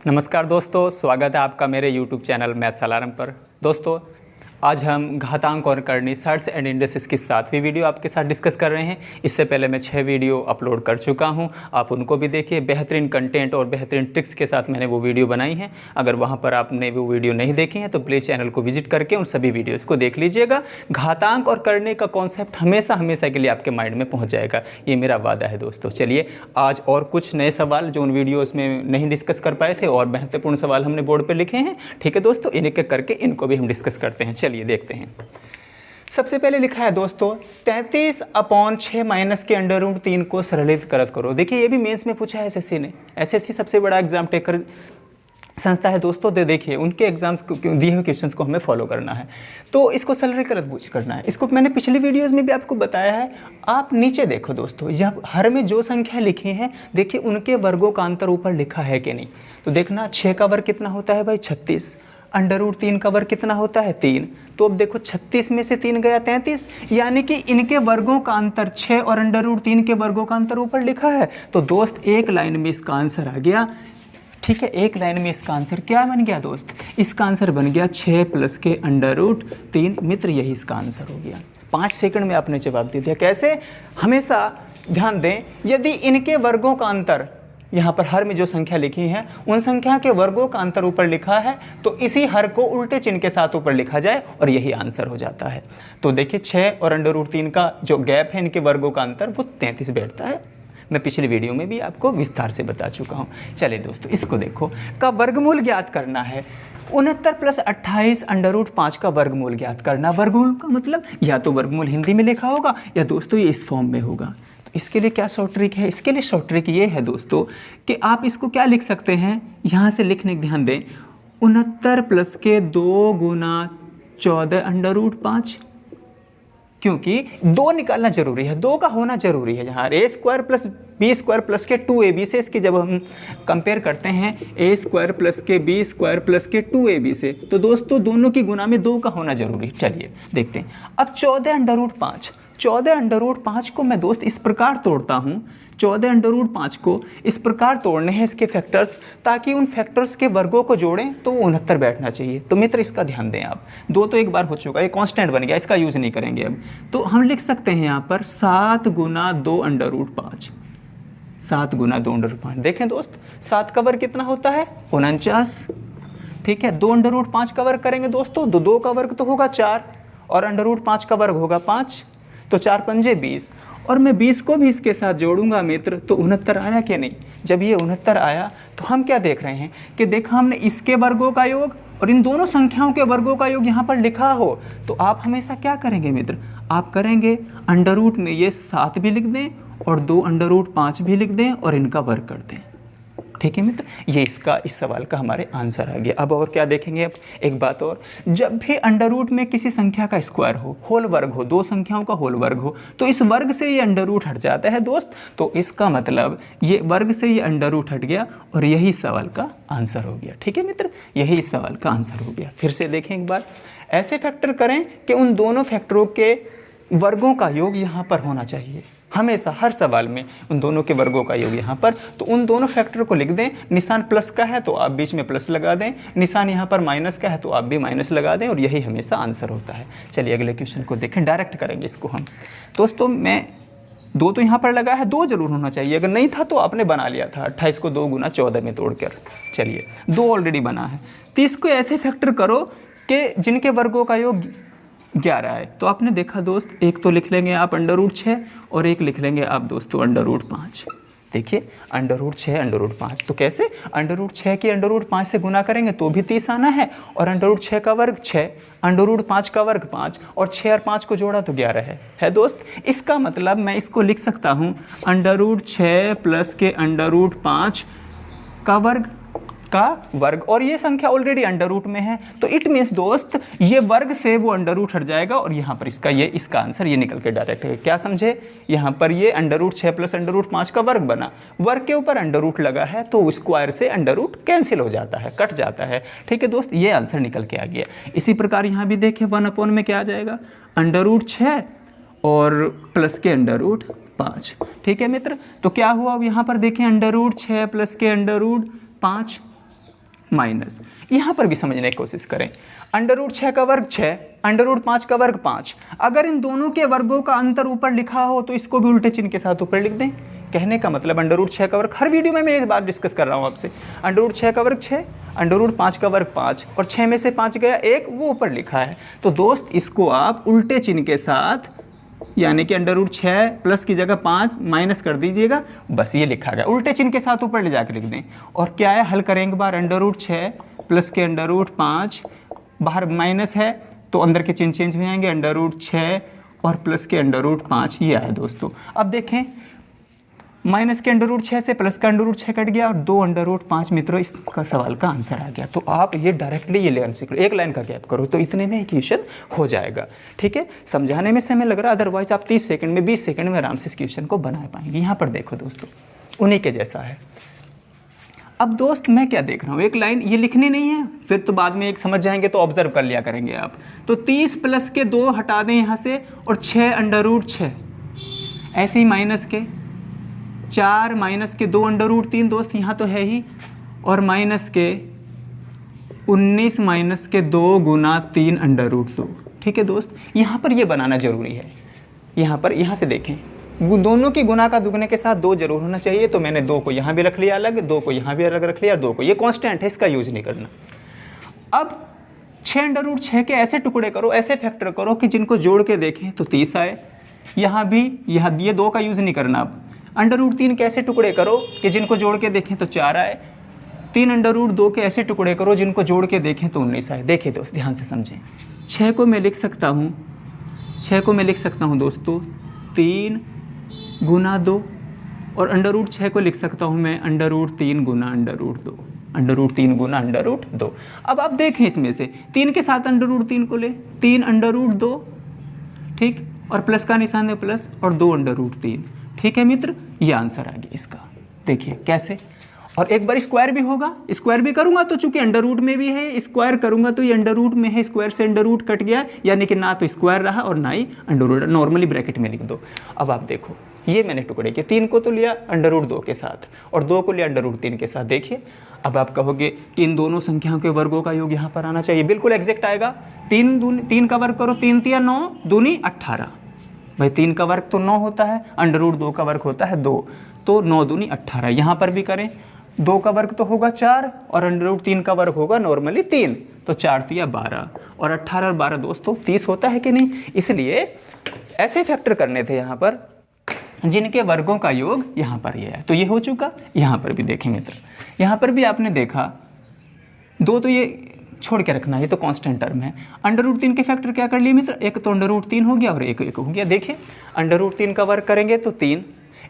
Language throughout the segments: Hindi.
नमस्कार दोस्तों, स्वागत है आपका मेरे YouTube चैनल मैथ्स अलार्म पर। दोस्तों, आज हम घातांक और करनी सर्ट्स एंड इंडेक्सेस की 7वीं वीडियो आपके साथ डिस्कस कर रहे हैं। इससे पहले मैं 6 वीडियो अपलोड कर चुका हूं, आप उनको भी देखिए। बेहतरीन कंटेंट और बेहतरीन ट्रिक्स के साथ मैंने वो वीडियो बनाई हैं। अगर वहां पर आपने वो वीडियो नहीं देखी हैं तो प्लीज़ चैनल को विजिट करके उन सभी वीडियोज़ को देख लीजिएगा। घातांक और करने का कॉन्सेप्ट हमेशा हमेशा के लिए आपके माइंड में पहुँच जाएगा, ये मेरा वादा है दोस्तों। चलिए, आज और कुछ नए सवाल जो उन वीडियोज़ में नहीं डिस्कस कर पाए थे और महत्वपूर्ण सवाल हमने बोर्ड पर लिखे हैं। ठीक है दोस्तों, इनके करके इनको भी हम डिस्कस करते हैं। चलिए देखते हैं। सबसे पहले लिखा है दोस्तों 33/6 माइनस के √3 को सरलित करत करो। देखिए, ये भी मेंस में पूछा है एसएससी ने। एसएससी सबसे बड़ा एग्जाम टेकर संस्था है दोस्तों। देखिए, उनके एग्जाम्स को दिए हुए क्वेश्चंस को हमें फॉलो करना है, तो इसको सरलीकृत करना है। इसको मैंने पिछली वीडियोस में भी आपको बताया है। आप नीचे देखो दोस्तों, यह हर में जो संख्या लिखी है, देखिए उनके वर्गों का अंतर ऊपर लिखा है कि नहीं। तो देखना, 6 का वर्ग कितना होता है भाई, 36। √3 का वर्ग कितना होता है, 3। तो अब देखो, 36 में से 3 गया 33, यानी कि इनके वर्गों का अंतर 6 और √3 के वर्गों का अंतर ऊपर लिखा है। तो दोस्त एक लाइन में इसका आंसर आ गया। ठीक है, एक लाइन में इसका आंसर क्या बन गया दोस्त, इसका आंसर बन गया 6 प्लस के √3। मित्र, यही इसका आंसर हो गया। 5 सेकंड में आपने जवाब दे दिया। कैसे? हमेशा ध्यान दें, यदि इनके वर्गों का अंतर, यहाँ पर हर में जो संख्या लिखी है उन संख्या के वर्गों का अंतर ऊपर लिखा है, तो इसी हर को उल्टे चिन्ह के साथ ऊपर लिखा जाए और यही आंसर हो जाता है। तो देखिए, 6 और √3 का जो गैप है, इनके वर्गों का अंतर, वो 33 बैठता है। मैं पिछली वीडियो में भी आपको विस्तार से बता चुका हूँ। चलिए दोस्तों, इसको देखो, का वर्गमूल ज्ञात करना है। 69 + 28 √5 का वर्गमूल ज्ञात करना। वर्गमूल का मतलब या तो वर्गमूल हिंदी में लिखा होगा या दोस्तों ये इस फॉर्म में होगा। तो इसके लिए क्या शॉर्ट ट्रिक है? इसके लिए शॉर्ट ट्रिक ये है दोस्तों कि आप इसको क्या लिख सकते हैं, यहाँ से लिखने की ध्यान दें। 69 + के 2 × 14 √5, क्योंकि 2 निकालना जरूरी है, 2 का होना जरूरी है। यहाँ a² + b² + के 2ab से इसकी जब हम कंपेयर करते हैं a² + के b² + के 2ab से, तो दोस्तों दोनों की गुना में 2 का होना जरूरी है। चलिए देखते हैं। अब 14 √5 को मैं दोस्त इस प्रकार तोड़ता हूँ। 14 √5 को इस प्रकार तोड़ने हैं इसके फैक्टर्स, ताकि उन फैक्टर्स के वर्गों को जोड़ें तो 69 बैठना चाहिए। तो मित्र, इसका ध्यान दें आप। 2 तो एक बार हो चुका है, ये कांस्टेंट बन गया, इसका यूज़ नहीं करेंगे अब। तो हम लिख सकते हैं यहाँ पर 7 × 2 √5। 7 × 2 √5। देखें दोस्त, 7 का वर्ग कितना होता है, 49। ठीक है, 2 √5 का वर्ग करेंगे दोस्तों, 2 का वर्ग तो होगा 4 और √5 का वर्ग होगा 5। तो 4 × 5 = 20, और मैं 20 को भी इसके साथ जोड़ूंगा मित्र, तो 69 आया क्या नहीं। जब ये 69 आया तो हम क्या देख रहे हैं कि देखा हमने इसके वर्गों का योग और इन दोनों संख्याओं के वर्गों का योग यहाँ पर लिखा हो, तो आप हमेशा क्या करेंगे मित्र, आप करेंगे अंडर में ये 7 भी लिख दें और 2 √5 भी लिख दें और इनका वर्ग कर दें। ठीक है मित्र, ये इस सवाल का हमारे आंसर आ गया। अब और क्या देखेंगे, अब एक बात और, जब भी अंडर में किसी संख्या का स्क्वायर हो, होल वर्ग हो, 2 संख्याओं का होल वर्ग हो, तो इस वर्ग से ये अंडर हट जाता है दोस्त। तो इसका मतलब ये वर्ग से ये अंडर हट गया और यही सवाल का आंसर हो गया। ठीक है मित्र, यही इस सवाल का आंसर हो गया। फिर से देखें एक बार, ऐसे फैक्टर करें कि उन दोनों फैक्टरों के वर्गों का योग यहाँ पर होना चाहिए। हमेशा हर सवाल में उन दोनों के वर्गों का योग यहाँ पर, तो उन दोनों फैक्टर को लिख दें। निशान प्लस का है तो आप बीच में प्लस लगा दें, निशान यहाँ पर माइनस का है तो आप भी माइनस लगा दें, और यही हमेशा आंसर होता है। चलिए अगले क्वेश्चन को देखें, डायरेक्ट करेंगे इसको हम। दोस्तों, मैं 2 तो यहाँ पर लगा है, 2 जरूर होना चाहिए। अगर नहीं था तो आपने बना लिया था, 28 को 2 × 14 में तोड़कर। चलिए, 2 ऑलरेडी बना है। 30 को ऐसे फैक्टर करो कि जिनके वर्गों का योग 11 है। तो आपने देखा दोस्त, एक तो लिख लेंगे आप √6 और एक लिख लेंगे आप दोस्तों √5। देखिए, √6 √5, तो कैसे, √6 की √5 से गुना करेंगे तो भी 30 आना है, और √6 का वर्ग 6, √5 का वर्ग 5, और 6 और 5 को जोड़ा तो 11 है दोस्त। इसका मतलब मैं इसको लिख सकता हूँ √6 + के √5 का वर्ग, और ये संख्या ऑलरेडी अंडर में है, तो इट मीन्स दोस्त ये वर्ग से वो अंडर हट जाएगा और यहाँ पर इसका आंसर ये निकल के डायरेक्ट है। क्या समझे, यहाँ पर ये √6 + √5 का वर्ग बना, वर्ग के ऊपर अंडर लगा है तो स्क्वायर से अंडर कैंसिल हो जाता है, कट जाता है। ठीक है दोस्त, ये आंसर निकल के आ गया। इसी प्रकार यहाँ भी देखें, 1/, में क्या आ जाएगा, √6 और प्लस के √5। ठीक है मित्र, तो क्या हुआ अब यहाँ पर देखें, √6 + के √5, माइनस। यहाँ पर भी समझने की कोशिश करें, अंडर रूट 6 का वर्ग 6, अंडर रूट 5 का वर्ग 5। अगर इन दोनों के वर्गों का अंतर ऊपर लिखा हो तो इसको भी उल्टे चिन्ह के साथ ऊपर लिख दें। कहने का मतलब अंडर रूट 6 का वर्ग, हर वीडियो में मैं एक बार डिस्कस कर रहा हूँ आपसे, अंडर रूट 6 का वर्ग 6, अंडर रूट 5 का वर्ग 5, और 6 में से 5 गया 1, वो ऊपर लिखा है। तो दोस्त इसको आप उल्टे चिन्ह के साथ, यानी कि अंडर रूट 6 प्लस की जगह 5 माइनस कर दीजिएगा, बस ये लिखा गया, उल्टे चिन्ह के साथ ऊपर ले जाकर लिख दें। और क्या है, हल करेंगे एक बार, अंडर रूट 6 प्लस के अंडर रूट 5, बाहर माइनस है तो अंदर के चिन्ह चेंज हो जाएंगे, अंडर रूट 6 और प्लस के अंडर रूट 5, ये आया दोस्तों। अब देखें, माइनस के अंडर रूट 6 से प्लस का अंडर रूट 6 कट गया और 2 अंडर रूट 5 मित्रों इसका सवाल का आंसर आ गया। तो आप ये डायरेक्टली ये लेना सीख लो, एक लाइन का गैप करो तो इतने में क्वेश्चन हो जाएगा। ठीक है, समझाने में समय लग रहा है, अदरवाइज आप 30 सेकंड में 20 सेकंड में आराम से इस क्वेश्चन को बना पाएंगे। यहाँ पर देखो दोस्तों, उन्हीं के जैसा है। अब दोस्त मैं क्या देख रहा हूँ, एक लाइन ये लिखनी नहीं है, फिर तो बाद में एक समझ जाएंगे तो ऑब्जर्व कर लिया करेंगे आप। तो 30 प्लस के 2 हटा दें यहाँ से, और 6 अंडर रूट 6, ऐसे ही माइनस के 4 माइनस के 2 अंडर रूट 3 दोस्त यहाँ तो है ही, और माइनस के 19 माइनस के 2 गुना 3 अंडर रूट 2। ठीक है दोस्त, यहाँ पर ये बनाना जरूरी है। यहाँ पर, यहाँ से देखें, दोनों की गुना का दुगने के साथ 2 जरूर होना चाहिए, तो मैंने 2 को यहाँ भी रख लिया अलग, 2 को यहाँ भी अलग रख लिया, 2 को, ये कांस्टेंट है, इसका यूज नहीं करना। अब 6 अंडर रूट 6 के ऐसे टुकड़े करो, ऐसे फैक्टर करो कि जिनको जोड़ के देखें तो 30 आए। यहाँ भी ये 2 का यूज नहीं करना। अब अंडर रूट 3 के ऐसे टुकड़े करो कि जिनको जोड़ के देखें तो 4 आए। 3 अंडर रूट 2 के ऐसे टुकड़े करो जिनको जोड़ के देखें तो 19 आए। देखिए दोस्त, ध्यान से समझें, 6 को मैं लिख सकता हूँ, 6 को मैं लिख सकता हूँ दोस्तों 3 गुना 2, और अंडर रूट 6 को लिख सकता हूँ मैं अंडर रूट 3 गुना अंडर रूट 2, अंडर रूट 3 गुना अंडर रूट 2। अब आप देखें, इसमें से 3 के साथ अंडर रूट 3 को ले, 3 अंडर रूट 2, ठीक, और प्लस का निशान है प्लस, और 2 अंडर रूट 3। ठीक है मित्र, ये आंसर आ गया इसका। देखिए कैसे, और एक बार स्क्वायर भी होगा, स्क्वायर भी करूंगा तो चूंकि अंडर रूट में भी है, स्क्वायर करूंगा तो ये अंडर रूट में है, स्क्वायर से अंडर रूट कट गया, यानी कि ना तो स्क्वायर रहा और ना ही अंडर रूट, नॉर्मली ब्रैकेट में लिख दो। अब आप देखो, ये मैंने टुकड़े किए, 3 को तो लिया अंडर रूट 2 के साथ और 2 को लिया अंडर रूट 3 के साथ। देखिए, अब आप कहोगे कि इन दोनों संख्याओं के वर्गों का योग यहाँ पर आना चाहिए, बिल्कुल एग्जैक्ट आएगा। 3 का वर्ग करो, 3 3 9 दूनी 18, भाई 3 का वर्ग तो 9 होता है, अंडर रूट 2 का वर्ग होता है 2, तो 9 दूनी 18। यहाँ पर भी करें, 2 का वर्ग तो होगा 4 और अंडर रूट 3 का वर्ग होगा नॉर्मली 3, तो 4 तिया 12, और 18 और 12 दोस्तों 30 होता है कि नहीं। इसलिए ऐसे फैक्टर करने थे यहाँ पर जिनके वर्गों का योग यहाँ पर ये है, तो ये हो चुका। यहाँ पर भी देखें मित्र, यहाँ पर भी आपने देखा 2 तो ये छोड़ के रखना, ये तो कांस्टेंट टर्म है। अंडर रूट 3 के फैक्टर क्या कर लिए मित्र, एक तो अंडर रूट 3 हो गया और एक हो गया। देखिए, अंडर रूट 3 का वर्ग करेंगे तो 3,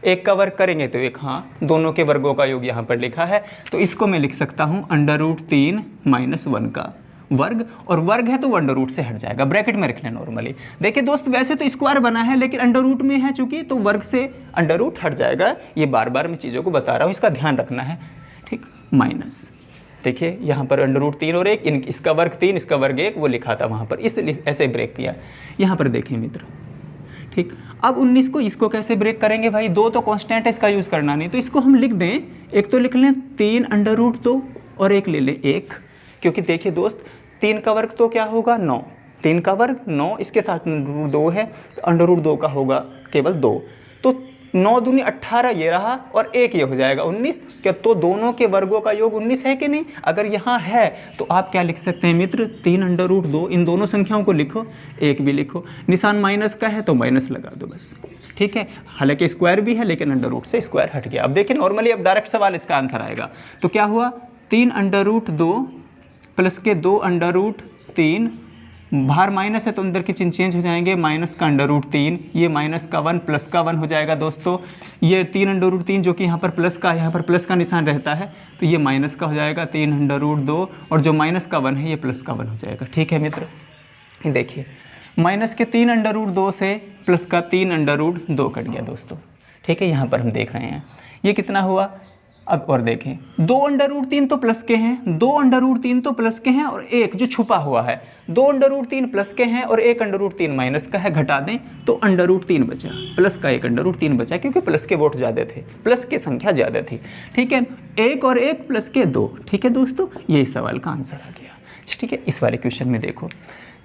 1 का वर्ग करेंगे तो 1, हाँ, दोनों के वर्गों का योग यहाँ पर लिखा है, तो इसको मैं लिख सकता हूँ अंडर रूट 3 माइनस 1 का वर्ग, और वर्ग है तो वो अंडर रूट से हट जाएगा, ब्रैकेट में रख लें नॉर्मली। देखिए दोस्त, वैसे तो स्क्वायर बना है लेकिन अंडर रूट में है चूंकि, तो वर्ग से अंडर रूट हट जाएगा। ये बार बार मैं चीज़ों को बता रहा हूँ, इसका ध्यान रखना है, ठीक। माइनस, देखिए यहाँ पर अंडर रूट 3 और 1, इसका वर्ग 3, इसका वर्ग 1, वो लिखा था वहाँ पर, इसलिए ऐसे ब्रेक किया। यहाँ पर देखें मित्र, ठीक। अब 19 को, इसको कैसे ब्रेक करेंगे भाई, 2 तो कांस्टेंट है, इसका यूज़ करना नहीं, तो इसको हम लिख दें, एक तो लिख लें 3 अंडर रूट 2 और एक ले लें 1, क्योंकि देखिए दोस्त 3 का वर्ग तो क्या होगा 9, 3 का वर्ग 9, इसके साथ अंडर रूट 2 है, अंडर रूट 2 का होगा केवल 2, तो 9 दूनी 18 ये रहा और 1 ये हो जाएगा 19। क्या तो दोनों के वर्गों का योग 19 है कि नहीं? अगर यहाँ है तो आप क्या लिख सकते हैं मित्र, 3 अंडर रूट 2, इन दोनों संख्याओं को लिखो, 1 भी लिखो, निशान माइनस का है तो माइनस लगा दो बस, ठीक है। हालांकि स्क्वायर भी है लेकिन अंडर रूट से स्क्वायर हट गया। अब देखिए नॉर्मली अब डायरेक्ट सवाल इसका आंसर आएगा, तो क्या हुआ 3 अंडर रूट 2 प्लस के 2 अंडर रूट 3, बाहर माइनस है तो अंदर के चिन्ह चेंज हो जाएंगे, माइनस का अंडर रूट 3, ये माइनस का 1 प्लस का 1 हो जाएगा दोस्तों। ये 3 अंडर रूट 3 जो कि यहाँ पर प्लस का, यहाँ पर प्लस का निशान रहता है तो ये माइनस का हो जाएगा 3 अंडर रूट 2, और जो माइनस का 1 है ये प्लस का 1 हो जाएगा, ठीक है मित्र। देखिए माइनस के 3 अंडर रूट 2 से प्लस का 3 अंडर रूट 2 कट गया दोस्तों, ठीक है। यहाँ पर हम देख रहे हैं ये कितना हुआ अब और देखें, 2√3 तो प्लस के हैं, 2√3 तो प्लस के हैं और एक जो छुपा हुआ है, 2√3 प्लस के हैं और 1√3 माइनस का है, घटा दें तो √3 बचा, प्लस का 1√3 बचा, क्योंकि प्लस के वोट ज़्यादा थे, प्लस की संख्या ज़्यादा थी। ठीक है, 1 और 1 प्लस के 2। ठीक है दोस्तों, ये इस सवाल का आंसर आ गया। ठीक है, इस वाले क्वेश्चन में देखो,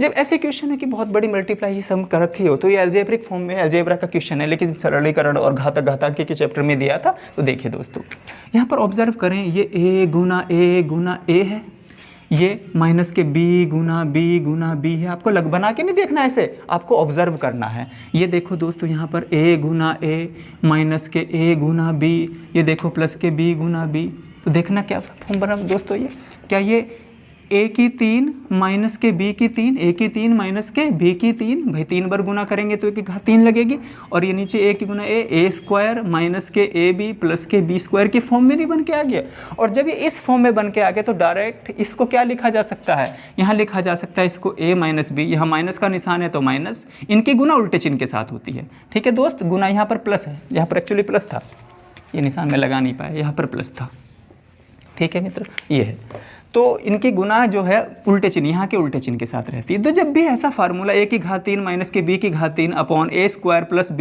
जब ऐसे क्वेश्चन है कि बहुत बड़ी मल्टीप्लाई ये सम कर रखी हो, तो ये अलजेब्रिक फॉर्म में अलजेब्रा का क्वेश्चन है, लेकिन सरलीकरण और घातक घातांकी के चैप्टर में दिया था। तो देखिए दोस्तों, यहाँ पर ऑब्जर्व करें, ये a गुना a है, ये माइनस के b गुना b है। आपको लग बना के नहीं देखना, ऐसे आपको ऑब्जर्व करना है। ये देखो दोस्तों, यहाँ पर a गुना a माइनस के a गुना b, ये देखो प्लस के b गुना b। तो देखना क्या फॉर्म बना दोस्तों, ये क्या, ये a की 3 माइनस के b की 3, a की 3 माइनस के b की 3, भाई 3 बार गुना करेंगे तो एक घात 3 लगेगी। और ये नीचे a की गुना a स्क्वायर माइनस के ab प्लस के b स्क्वायर के फॉर्म में नहीं बन के आ गया। और जब ये इस फॉर्म में बन के आ गया तो डायरेक्ट इसको क्या लिखा जा सकता है, यहाँ लिखा जा सकता है इसको a माइनस b, यहाँ माइनस का निशान है तो माइनस, इनकी गुना उल्टे चिन्ह के साथ होती है। ठीक है दोस्त, गुना यहाँ पर प्लस है, यहाँ पर एक्चुअली प्लस था, ये निशान में लगा नहीं पाया, यहाँ पर प्लस था। ठीक है मित्र, ये है, तो इनकी गुना जो है उल्टे चिन्ह, यहाँ के उल्टे चिन्ह के साथ रहती है। तो जब भी ऐसा फार्मूला a की घात 3 माइनस के b की घात 3 upon a square plus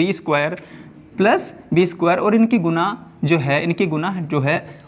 b square और इनकी गुना जो है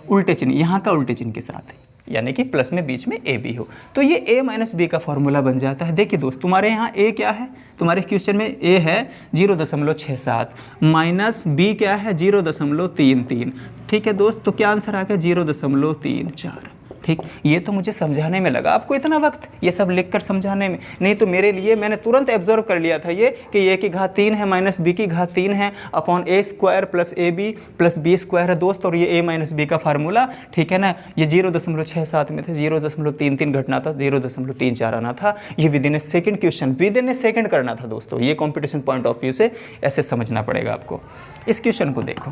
उल्टे चिन्ह, यहाँ का उल्टे चिन्ह के साथ है, यानी कि प्लस में बीच में a b हो, तो ये a माइनस b का फॉर्मूला बन जाता है। देखिए दोस्त, तुम्हारे यहाँ a क्या है, तुम्हारे क्वेश्चन में a है 0.67 माइनस b क्या है 0.33। ठीक है दोस्त, तो क्या आंसर आ गया 0.34। ठीक, ये तो मुझे समझाने में लगा, आपको इतना वक्त ये सब लिखकर समझाने में नहीं, तो मेरे लिए मैंने तुरंत एब्जॉर्व कर लिया था ये कि a की घात 3 है माइनस b की घात 3 है upon a square plus ab plus b square है दोस्त, और ये a माइनस b का फार्मूला। ठीक है ना, ये 0.67 में थे, 0.33 घटना था, 0.34 आना था। ये विदिन ए सेकेंड क्वेश्चन, विदिन ए सेकेंड करना था दोस्तों, ये कॉम्पिटिशन पॉइंट ऑफ व्यू से ऐसे समझना पड़ेगा आपको। इस क्वेश्चन को देखो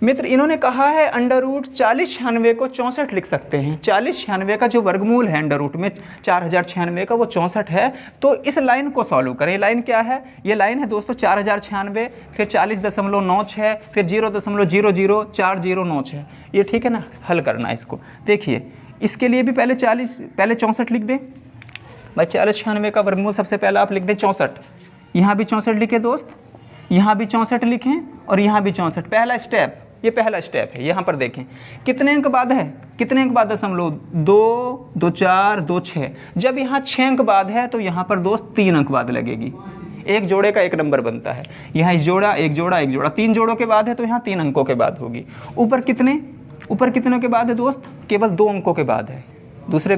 मित्र, इन्होंने कहा है अंडर रूट 4096 को 64 लिख सकते हैं। 4096 का जो वर्गमूल है अंडर रूट में 4096 का, वो 64 है। तो इस लाइन को सॉल्व करें। लाइन क्या है, ये लाइन है दोस्तों 4096, फिर 40.96, फिर 0.004096, ये ठीक है ना, हल करना है इसको। देखिए इसके लिए भी पहले 64 लिख दें भाई, 4096 का वर्गमूल सबसे पहले आप लिख दें 64, यहाँ भी 64 लिखे दोस्त, यहाँ भी 64 लिखें और यहाँ भी 64। पहला स्टेप, ये पहला स्टेप है। यहाँ पर देखें कितने अंक बाद है, कितने अंक बाद दशमलव 2, 2 4, 2 6। जब यहाँ 6 अंक बाद है तो यहाँ पर दोस्त 3 अंक बाद लगेगी, एक जोड़े का एक नंबर बनता है। यहाँ इस जोड़ा, एक जोड़ा, एक जोड़ा, 3 जोड़ों के बाद है तो यहाँ 3 अंकों के बाद होगी। ऊपर कितने के बाद है दोस्त, केवल 2 अंकों के बाद है। दूसरे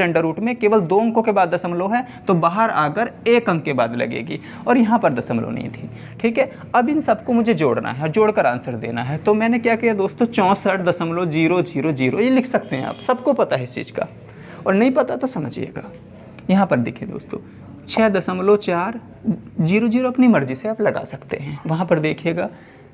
अंडर रूट में केवल 2 अंकों के बाद दशमलव है तो बाहर आकर 1 अंक के बाद लगेगी, और यहाँ पर दशमलव नहीं थी। ठीक है, अब इन सबको मुझे जोड़ना है, जोड़कर आंसर देना है। तो मैंने क्या किया दोस्तों, 64.000 ये लिख सकते हैं आप, सबको पता है इस चीज़ का, और नहीं पता तो समझिएगा। यहाँ पर देखिए दोस्तों 6.400 अपनी मर्जी से आप लगा सकते हैं। वहाँ पर देखिएगा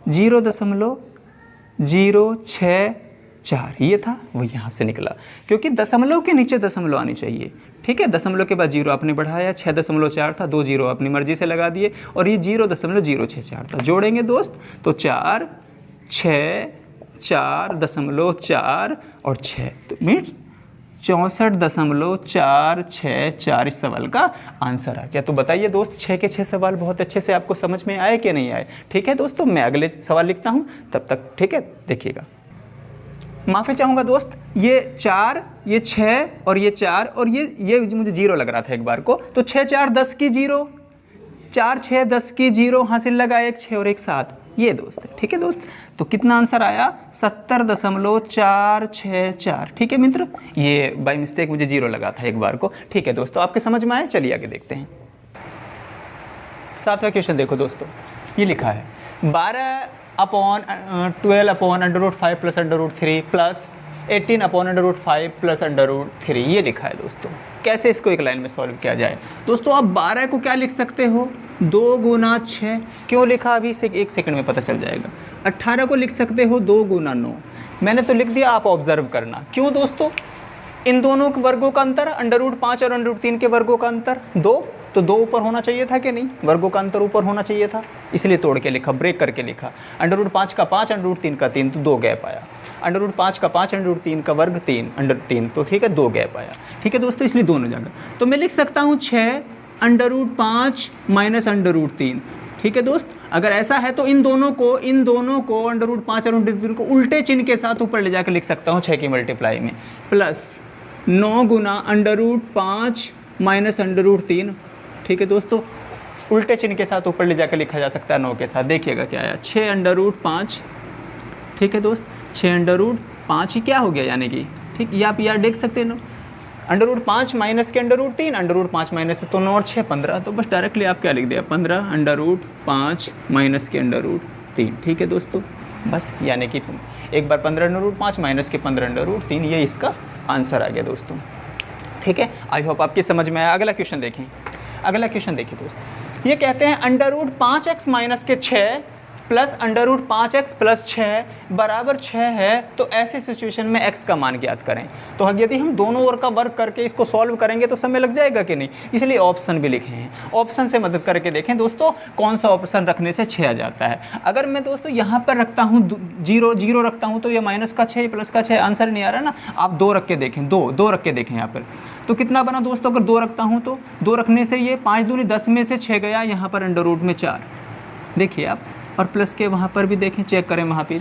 0.064 ये था, वो यहाँ से निकला, क्योंकि दशमलव के नीचे दशमलव आनी चाहिए। ठीक है, दशमलव के बाद 0 आपने बढ़ाया, 6.4 था, 2 0 अपनी मर्जी से लगा दिए, और ये 0.064 था। जोड़ेंगे दोस्त तो 4, 6, 4.4 और 6, तो मीन्स 64.464 इस सवाल का आंसर आ गया। तो बताइए दोस्त, 6 के 6 सवाल बहुत अच्छे से आपको समझ में आए कि नहीं आए। ठीक है दोस्तों, मैं अगले सवाल लिखता हूँ, तब तक ठीक है देखिएगा। माफ़ी चाहूँगा दोस्त, ये 4, ये 6 और ये 4 और ये मुझे 0 लग रहा था एक बार को, तो 6 4 10 की 0, 4 6 10 की 0, हासिल लगा 1 6 और 1 7, ये दोस्त है। ठीक है दोस्त, तो कितना आंसर आया 70.464। ठीक है मित्र, ये बाय मिस्टेक मुझे 0 लगा था एक बार को। ठीक है दोस्तों, आपके समझ में आए, चलिए आगे देखते हैं। 7वां क्वेश्चन देखो दोस्तों, ये लिखा है 12/√5 प्लस √3 प्लस 18/√5 प्लस √3, ये लिखा है दोस्तों। कैसे इसको एक लाइन में सॉल्व किया जाए दोस्तों। आप 12 को क्या लिख सकते हो, 2 गुना 6, क्यों लिखा अभी से 1 सेकंड में पता चल जाएगा। 18 को लिख सकते हो 2 गुना 9, मैंने तो लिख दिया, आप ऑब्जर्व करना। क्यों दोस्तों, इन दोनों के वर्गों का अंतर, √5 और √3 के वर्गों का अंतर 2, तो 2 ऊपर होना चाहिए था कि नहीं, वर्गों का अंतर ऊपर होना चाहिए था, इसलिए तोड़ के लिखा, ब्रेक करके लिखा। √5 का 5, √3 का 3, तो 2 गैप आया। √5 का 5, √3 का वर्ग 3, √3, तो ठीक है 2 गैप आया। ठीक है दोस्तों, इसलिए दोनों जगह तो मैं लिख सकता हूँ 6 √5 माइनस √3। ठीक है दोस्त, अगर ऐसा है तो इन दोनों को √5 और √3 को उल्टे चिन्ह के साथ ऊपर ले जाकर लिख सकता हूँ 6 की मल्टीप्लाई में, प्लस 9 गुना √5 माइनस √3। ठीक है दोस्तों, उल्टे चिन्ह के साथ ऊपर ले जाकर लिखा जा सकता है 9 के साथ। देखिएगा क्या आया, 6 √5। ठीक है दोस्त, 6 √5 ही क्या हो गया, यानी कि ठीक, ये आप यार देख सकते हैं √5 माइनस के √3, √5 माइनस तो 9 और 6 15, तो बस डायरेक्टली आप क्या लिख दिया 15 √5 माइनस के √3। ठीक है दोस्तों, बस यानी कि एक बार 15 √5 माइनस के 15 √3, ये इसका आंसर आ गया दोस्तों। ठीक है, आई होप आपकी समझ में आया। अगला क्वेश्चन देखें, अगला क्वेश्चन देखिए दोस्त, ये कहते हैं √5x माइनस के 6 प्लस √5x प्लस 6 बराबर 6 है, तो ऐसी सिचुएशन में x का मान ज्ञात करें। तो यदि हम दोनों ओर का वर्ग करके इसको सॉल्व करेंगे तो समय लग जाएगा कि नहीं, इसलिए ऑप्शन भी लिखे हैं। ऑप्शन से मदद करके देखें दोस्तों कौन सा ऑप्शन रखने से 6 आ जाता है। अगर मैं दोस्तों यहाँ पर रखता हूँ 0 रखता हूँ तो ये माइनस का 6 प्लस का 6 आंसर नहीं आ रहा ना। आप 2 रख के देखें, 2 रख के देखें यहाँ पर, तो कितना बना दोस्तों, अगर 2 रखता हूँ तो 2 रखने से ये 5 दूनी 10 में से 6 गया, यहाँ पर √ में 4, देखिए आप, और प्लस के वहाँ पर भी देखें, चेक करें वहाँ पे।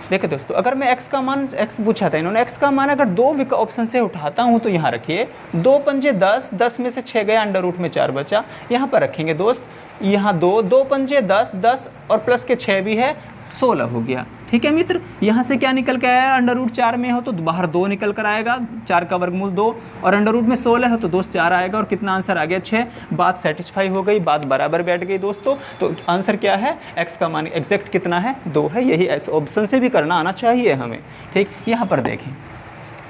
देखिए दोस्तों, अगर मैं x का मान, x पूछा था इन्होंने, x का मान अगर 2 ऑप्शन से उठाता हूँ तो यहाँ रखिए 2 पंजे 10, 10 में से 6 गया, √ में 4 बचा, यहाँ पर रखेंगे दोस्त, यहाँ 2 पंजे 10, 10 और प्लस के 6 भी है, 16 हो गया। ठीक है मित्र, यहाँ से क्या निकल के आया, √4 में हो तो बाहर 2 निकल कर आएगा, 4 का वर्गमूल 2, और √ में 16 हो तो दोस्त 4 आएगा, और कितना आंसर आ गया 6। बात सेटिस्फाई हो गई, बात बराबर बैठ गई दोस्तों। तो आंसर क्या है, x का मान एग्जैक्ट कितना है, 2 है। यही ऐसे ऑप्शन से भी करना आना चाहिए हमें। ठीक, यहाँ पर देखें।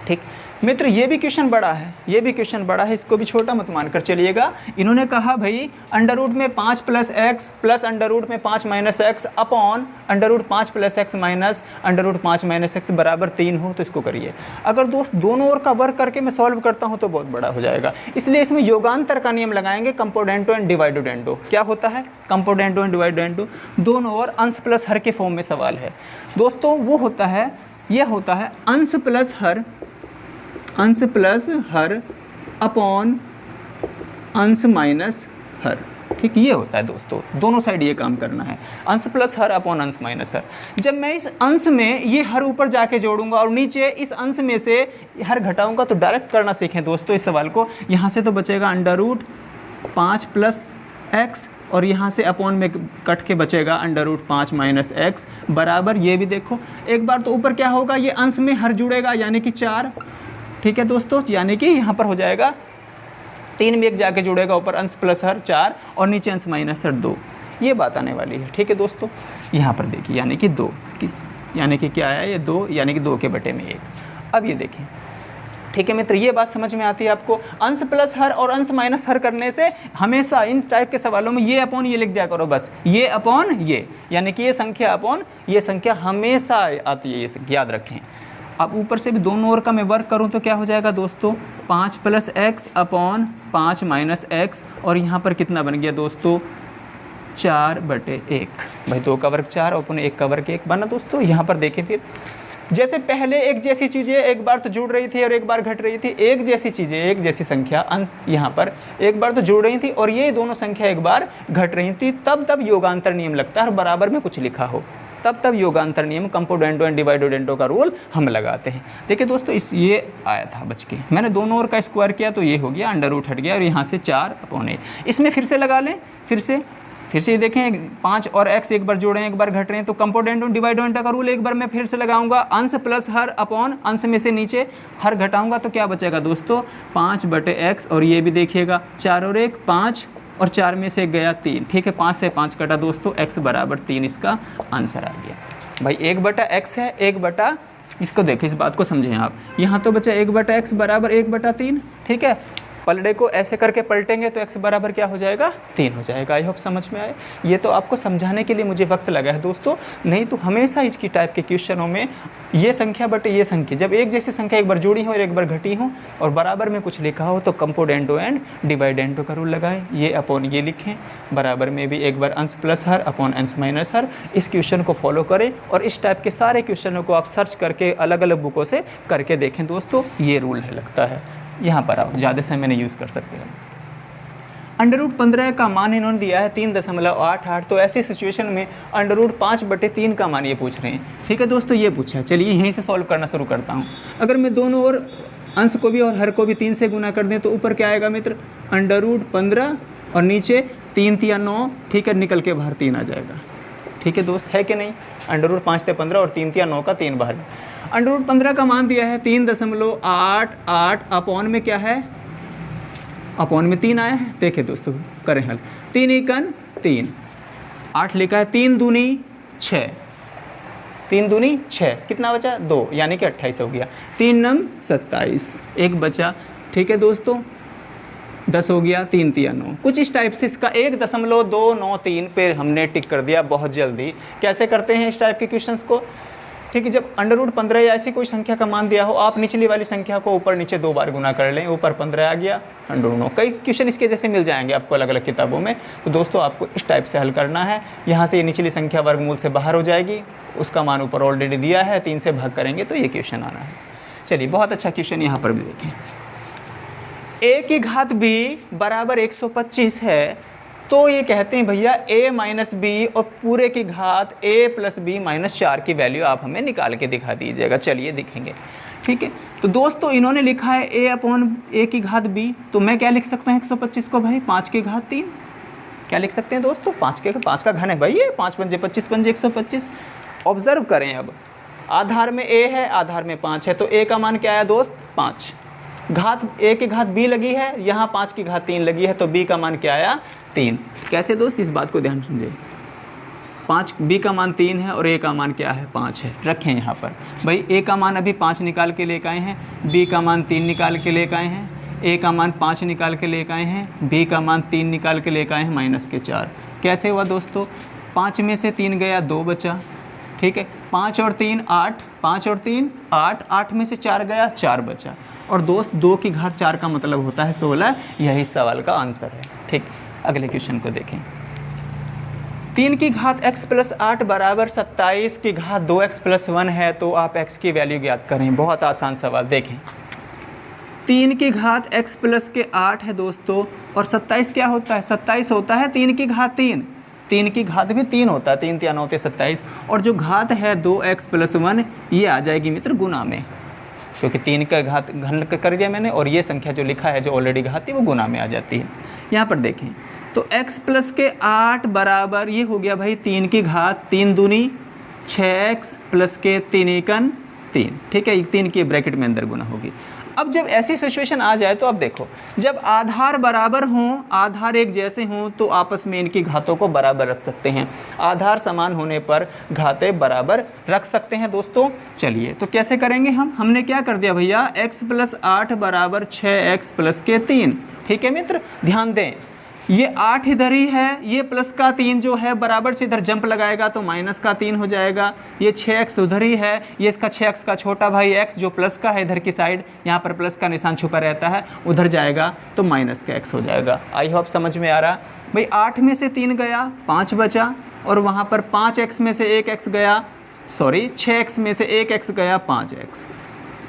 ठीक मित्र, ये भी क्वेश्चन बड़ा है, ये भी क्वेश्चन बड़ा है, इसको भी छोटा मत मानकर चलिएगा। इन्होंने कहा भाई √ में 5 प्लस x प्लस √ में 5 minus x upon √5 plus x minus √5 minus x बराबर 3 हो, तो इसको करिए। अगर दोस्त दोनों ओर का वर्क करके मैं सॉल्व करता हूँ तो बहुत बड़ा हो जाएगा, इसलिए इसमें योगांतर का नियम लगाएंगे, कंपोनेंटो एंड डिवाइडेंडो। क्या होता है कंपोनेंटो एंड डिवाइडेंडो, दोनों ओर अंश प्लस हर के फॉर्म में सवाल है दोस्तों। वो होता है, यह होता है अंश प्लस हर अपॉन अंश माइनस हर। ठीक, ये होता है दोस्तों, दोनों साइड ये काम करना है, अंश प्लस हर अपॉन अंश माइनस हर। जब मैं इस अंश में ये हर ऊपर जाके जोड़ूंगा और नीचे इस अंश में से हर घटाऊंगा तो डायरेक्ट करना सीखें दोस्तों इस सवाल को। यहाँ से तो बचेगा √5 प्लस x, और यहाँ से अपॉन में कट के बचेगा √5 माइनस x बराबर, ये भी देखो एक बार तो ऊपर क्या होगा, ये अंश में हर जुड़ेगा यानी कि 4। ठीक है दोस्तों, यानी कि यहाँ पर हो जाएगा 3 में 1 जाके जुड़ेगा, ऊपर अंश प्लस हर 4 और नीचे अंश माइनस हर 2, ये बात आने वाली है। ठीक है दोस्तों, यहाँ पर देखिए यानी कि 2, यानी कि क्या आया ये 2, यानी कि 2 के बटे में 1। अब ये देखें, ठीक है मित्र, ये बात समझ में आती है आपको। अंश प्लस हर और अंश माइनस हर करने से हमेशा इन टाइप के सवालों में ये अपॉन ये लिख दिया करो, बस ये अपॉन ये, यानी कि ये संख्या अपॉन ये संख्या हमेशा आती है, ये संख्या याद रखें। अब ऊपर से भी दोनों ओर का मैं वर्क करूं तो क्या हो जाएगा दोस्तों, 5 plus x upon 5 minus x, और यहाँ पर कितना बन गया दोस्तों 4/1। भाई 2 का वर्ग 4 अपॉन 1 का वर्ग 1 बना दोस्तों। यहाँ पर देखें फिर, जैसे पहले एक जैसी चीज़ें एक बार तो जुड़ रही थी और एक बार घट रही थी, एक जैसी चीज़ें एक जैसी संख्या अंश यहाँ पर एक बार तो जुड़ रही थी और ये दोनों संख्या एक बार घट रही थी, तब योगांतर नियम लगता है। और बराबर में कुछ लिखा हो तब योगांतर नियम, कंपोनेंटो एंड डिवाइडेंडो का रूल हम लगाते हैं। देखिए दोस्तों, इस ये आया था बच के, मैंने दोनों ओर का स्क्वायर किया तो ये हो गया, √ हट गया और यहाँ से 4/8। इसमें फिर से लगा लें, फिर से ये देखें 5 और x एक बार जोड़े हैं एक बार घट रहे हैं, तो कंपोनेंटो एंड डिवाइडेंडो का रूल एक बार मैं फिर से लगाऊंगा, अंश प्लस हर अपॉन अंश में से नीचे हर घटाऊंगा तो क्या बचेगा दोस्तों 5/x, और ये भी देखिएगा 4 और 1 5 और 4 में से गया 3। ठीक है, 5 से 5 कटा दोस्तों, x बराबर 3 इसका आंसर आ गया। भाई 1/x है, 1 इसको देखिए, इस बात को समझें आप, यहाँ तो बचा 1/x बराबर 1/3। ठीक है, पलड़े को ऐसे करके पलटेंगे तो x बराबर क्या हो जाएगा 3 हो जाएगा। आई होप समझ में आए। ये तो आपको समझाने के लिए मुझे वक्त लगा है दोस्तों, नहीं तो हमेशा इसकी टाइप के क्वेश्चनों में ये संख्या बटे ये संख्या, जब एक जैसी संख्या एक बार जुड़ी हो और एक बार घटी हो और बराबर में कुछ लिखा हो तो कंपोनेंटो एंड डिवाइडेंटो का रूल लगाएं, ये अपॉन ये लिखें, बराबर में भी एक बार अंश प्लस हर अपॉन अंश माइनस हर। इस क्वेश्चन को फॉलो करें और इस टाइप के सारे क्वेश्चनों को आप सर्च करके अलग अलग बुकों से करके देखें दोस्तों, ये रूल है लगता है। यहाँ पर आप ज़्यादा समय नहीं यूज़ कर सकते हैं। √15 का मान इन्होंने दिया है 3.88, तो ऐसी सिचुएशन में √5/3 का मान ये पूछ रहे हैं। ठीक है दोस्तों, ये पूछा है। चलिए यहीं से सॉल्व करना शुरू करता हूँ। अगर मैं दोनों ओर अंश को भी और हर को भी 3 से गुना कर दें तो ऊपर क्या आएगा मित्र, √15 और नीचे 3 × 9, ठीक है, निकल के बाहर 3 आ जाएगा। ठीक है दोस्त, है कि नहीं, √5 × 15 और 3 × 9 का 3 बाहर। √15 का मान दिया है 3.88, अपॉन में क्या है, अपॉन में 3 आया है। देखिए दोस्तों करें हल, 3 × 3, 8 लिखा है, 3 दूनी 6, 3 दूनी 6, कितना बचा 2, यानी कि 28 हो गया। 3 नम 27, एक बचा। ठीक है दोस्तों, 10 हो गया, 3 × 9, कुछ इस टाइप से इसका 1.293 पे हमने टिक कर दिया बहुत जल्दी। कैसे करते हैं इस टाइप के क्वेश्चंस को, ठीक है, जब √15 या ऐसी कोई संख्या का मान दिया हो, आप निचली वाली संख्या को ऊपर नीचे 2 बार गुना कर लें, ऊपर 15 आ गया, √9। कई क्वेश्चन इसके जैसे मिल जाएंगे आपको अलग अलग किताबों में। तो दोस्तों आपको इस टाइप से हल करना है। यहाँ से ये निचली संख्या वर्गमूल से बाहर हो जाएगी, उसका मान ऊपर ऑलरेडी दिया है, 3 से भाग करेंगे तो ये क्वेश्चन आना है। चलिए बहुत अच्छा क्वेश्चन यहाँ पर भी देखें। a की घात b बराबर 125 है, तो ये कहते हैं भैया a माइनस बी और पूरे की घात a + b - 4 की वैल्यू आप हमें निकाल के दिखा दीजिएगा। चलिए दिखेंगे। ठीक है, तो दोस्तों इन्होंने लिखा है a की घात b, तो मैं क्या लिख सकता हूँ 125 को भाई 5 की घात 3। क्या लिख सकते हैं दोस्तों, 5 का घन है भाई, ये 5 × 5 = 25 × 125। ऑब्जर्व करें, अब आधार में a है, आधार में 5 है, तो a का मान क्या आया दोस्त 5, घात a की घात b लगी है, यहाँ 5 की घात 3 लगी है, तो b का मान क्या आया 3। कैसे दोस्त, इस बात को ध्यान समझिए, 5 b का मान 3 है और a का मान क्या है 5 है। रखें यहाँ पर भाई, a का मान अभी 5 निकाल के लेकर आए हैं, b का मान 3 निकाल के लेकर आए हैं, a का मान 5 निकाल के लेकर आए हैं, b का मान 3 निकाल के लेकर आए हैं -4। कैसे हुआ दोस्तों, 5 में से 3 गया, 2 बचा। ठीक है, 5 और 3 8, 5 और 3 8, 8 में से 4 गया, 4 बचा। और दोस्त 2 की घात 4 का मतलब होता है 16, यही सवाल का आंसर है। ठीक, अगले क्वेश्चन को देखें। 3 की घात x + 8 बराबर 27 की घात 2x + 1 है, तो आप x की वैल्यू ज्ञात करें। बहुत आसान सवाल। देखें, 3 की घात x + 8 है दोस्तों, और 27 क्या होता है, 27 होता है 3 की घात 3, 3 की घात भी 3 होता है, 3 × 3 = 9 = 27, और जो घात है 2x + 1 ये आ जाएगी मित्र गुना में, क्योंकि 3 का घात घन कर दिया मैंने, और ये संख्या जो लिखा है जो ऑलरेडी घात थी वो गुना में आ जाती है। यहाँ पर देखें, तो x + 8 बराबर ये हो गया भाई 3 की घात 3 दूनी 6x + 3 × 3। ठीक है, 3 की ब्रैकेट में अंदर गुना होगी। अब जब ऐसी सिचुएशन आ जाए तो अब देखो, जब आधार बराबर हों, आधार एक जैसे हों, तो आपस में इनकी घातों को बराबर रख सकते हैं। आधार समान होने पर घातें बराबर रख सकते हैं दोस्तों। चलिए तो कैसे करेंगे हमने क्या कर दिया भैया, x + 8 बराबर 6x + 3। ठीक है मित्र, ध्यान दें, ये 8 इधर ही है, ये प्लस का 3 जो है बराबर से इधर जंप लगाएगा तो माइनस का 3 हो जाएगा। ये 6x उधर ही है, ये इसका 6x का छोटा भाई x जो प्लस का है इधर की साइड, यहाँ पर प्लस का निशान छुपा रहता है, उधर जाएगा तो माइनस का x हो जाएगा। आई होप समझ में आ रहा भाई। 8 में से 3 गया, 5 बचा, और वहाँ पर 5x में से 1x गया, सॉरी 6x में से 1x गया 5x,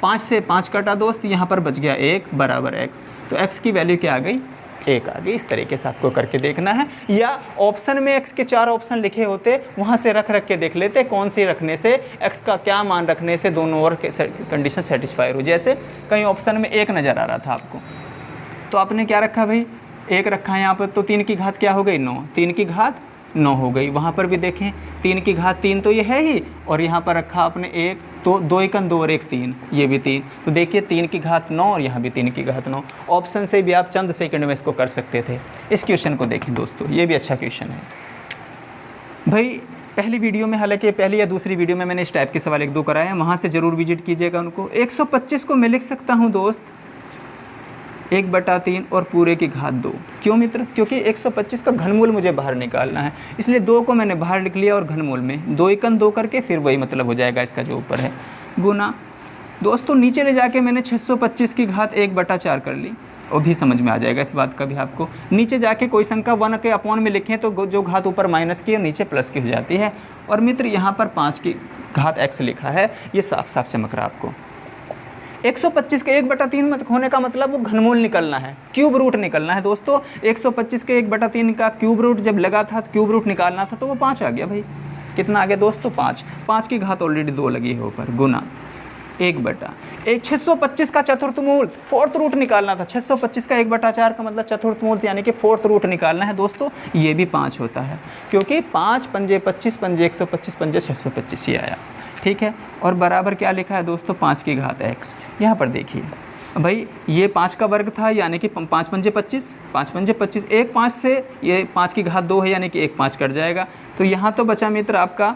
5 से 5 कटा दोस्त, यहाँ पर बच गया 1 बराबर x, तो x की वैल्यू क्या आ गई 1 आ गई। इस तरीके से आपको करके देखना है, या ऑप्शन में x के 4 ऑप्शन लिखे होते वहाँ से रख के देख लेते कौन सी रखने से x का क्या मान रखने से दोनों ओर कंडीशन सेटिस्फाई हो। जैसे कहीं ऑप्शन में 1 नज़र आ रहा था आपको, तो आपने क्या रखा भाई 1 रखा है यहाँ पर, तो 3 की घात क्या हो गई 9, 3 की घात 9 हो गई। वहाँ पर भी देखें 3 की घात 3 तो ये है ही, और यहाँ पर रखा आपने 1, तो 2 × 2 और 1 3, ये भी 3, तो देखिए 3 की घात 9 और यहाँ भी 3 की घात 9। ऑप्शन से भी आप चंद सेकंड में इसको कर सकते थे। इस क्वेश्चन को देखें दोस्तों, ये भी अच्छा क्वेश्चन है भाई। पहली वीडियो में, हालांकि पहली या दूसरी वीडियो में मैंने इस टाइप के सवाल 1-2 कराए हैं, वहाँ से ज़रूर विजिट कीजिएगा उनको। 125 को मैं लिख सकता हूँ दोस्त, 1/3 और पूरे की घात 2। क्यों मित्र? क्योंकि 125 का घनमूल मुझे बाहर निकालना है, इसलिए 2 को मैंने बाहर लिख लिया और घनमूल में 2 × 2 करके फिर वही मतलब हो जाएगा इसका जो ऊपर है, गुना। दोस्तों नीचे ले जाके मैंने 625 की घात 1/4 कर ली, वो भी समझ में आ जाएगा इस बात का भी आपको। नीचे जाके कोई संख्या 1 के अपॉन में लिखें तो जो घात ऊपर माइनस की और नीचे प्लस की हो जाती है। और मित्र यहाँ पर 5 की घात x लिखा है, ये साफ साफ चमक रहा है आपको। 125 के 1/3 होने का मतलब वो घनमूल निकलना है, क्यूब रूट निकलना है दोस्तों। 125 के 1/3 का क्यूब रूट जब लगा था, क्यूब रूट निकालना था, तो वो 5 आ गया भाई। कितना आ गया दोस्तों? 5 की घात ऑलरेडी 2 लगी है ऊपर, गुना 625 का चतुर्थमूल, फोर्थ रूट निकालना था। 625 का 1/4 का मतलब चतुर्थमूल यानी कि फोर्थ रूट निकालना है दोस्तों। ये भी 5 होता है, क्योंकि 5 पंजे 25, पंजे 125, पंजे 625 ये आया, ठीक है। और बराबर क्या लिखा है दोस्तों? 5 की घात x। यहाँ पर देखिए भाई, ये 5 का वर्ग था यानी कि 5 पंजे 25, 5 पंजे 25, 1 5 से ये 5 की घात 2 है यानी कि 1 5 कट जाएगा। तो यहाँ तो बचा मित्र आपका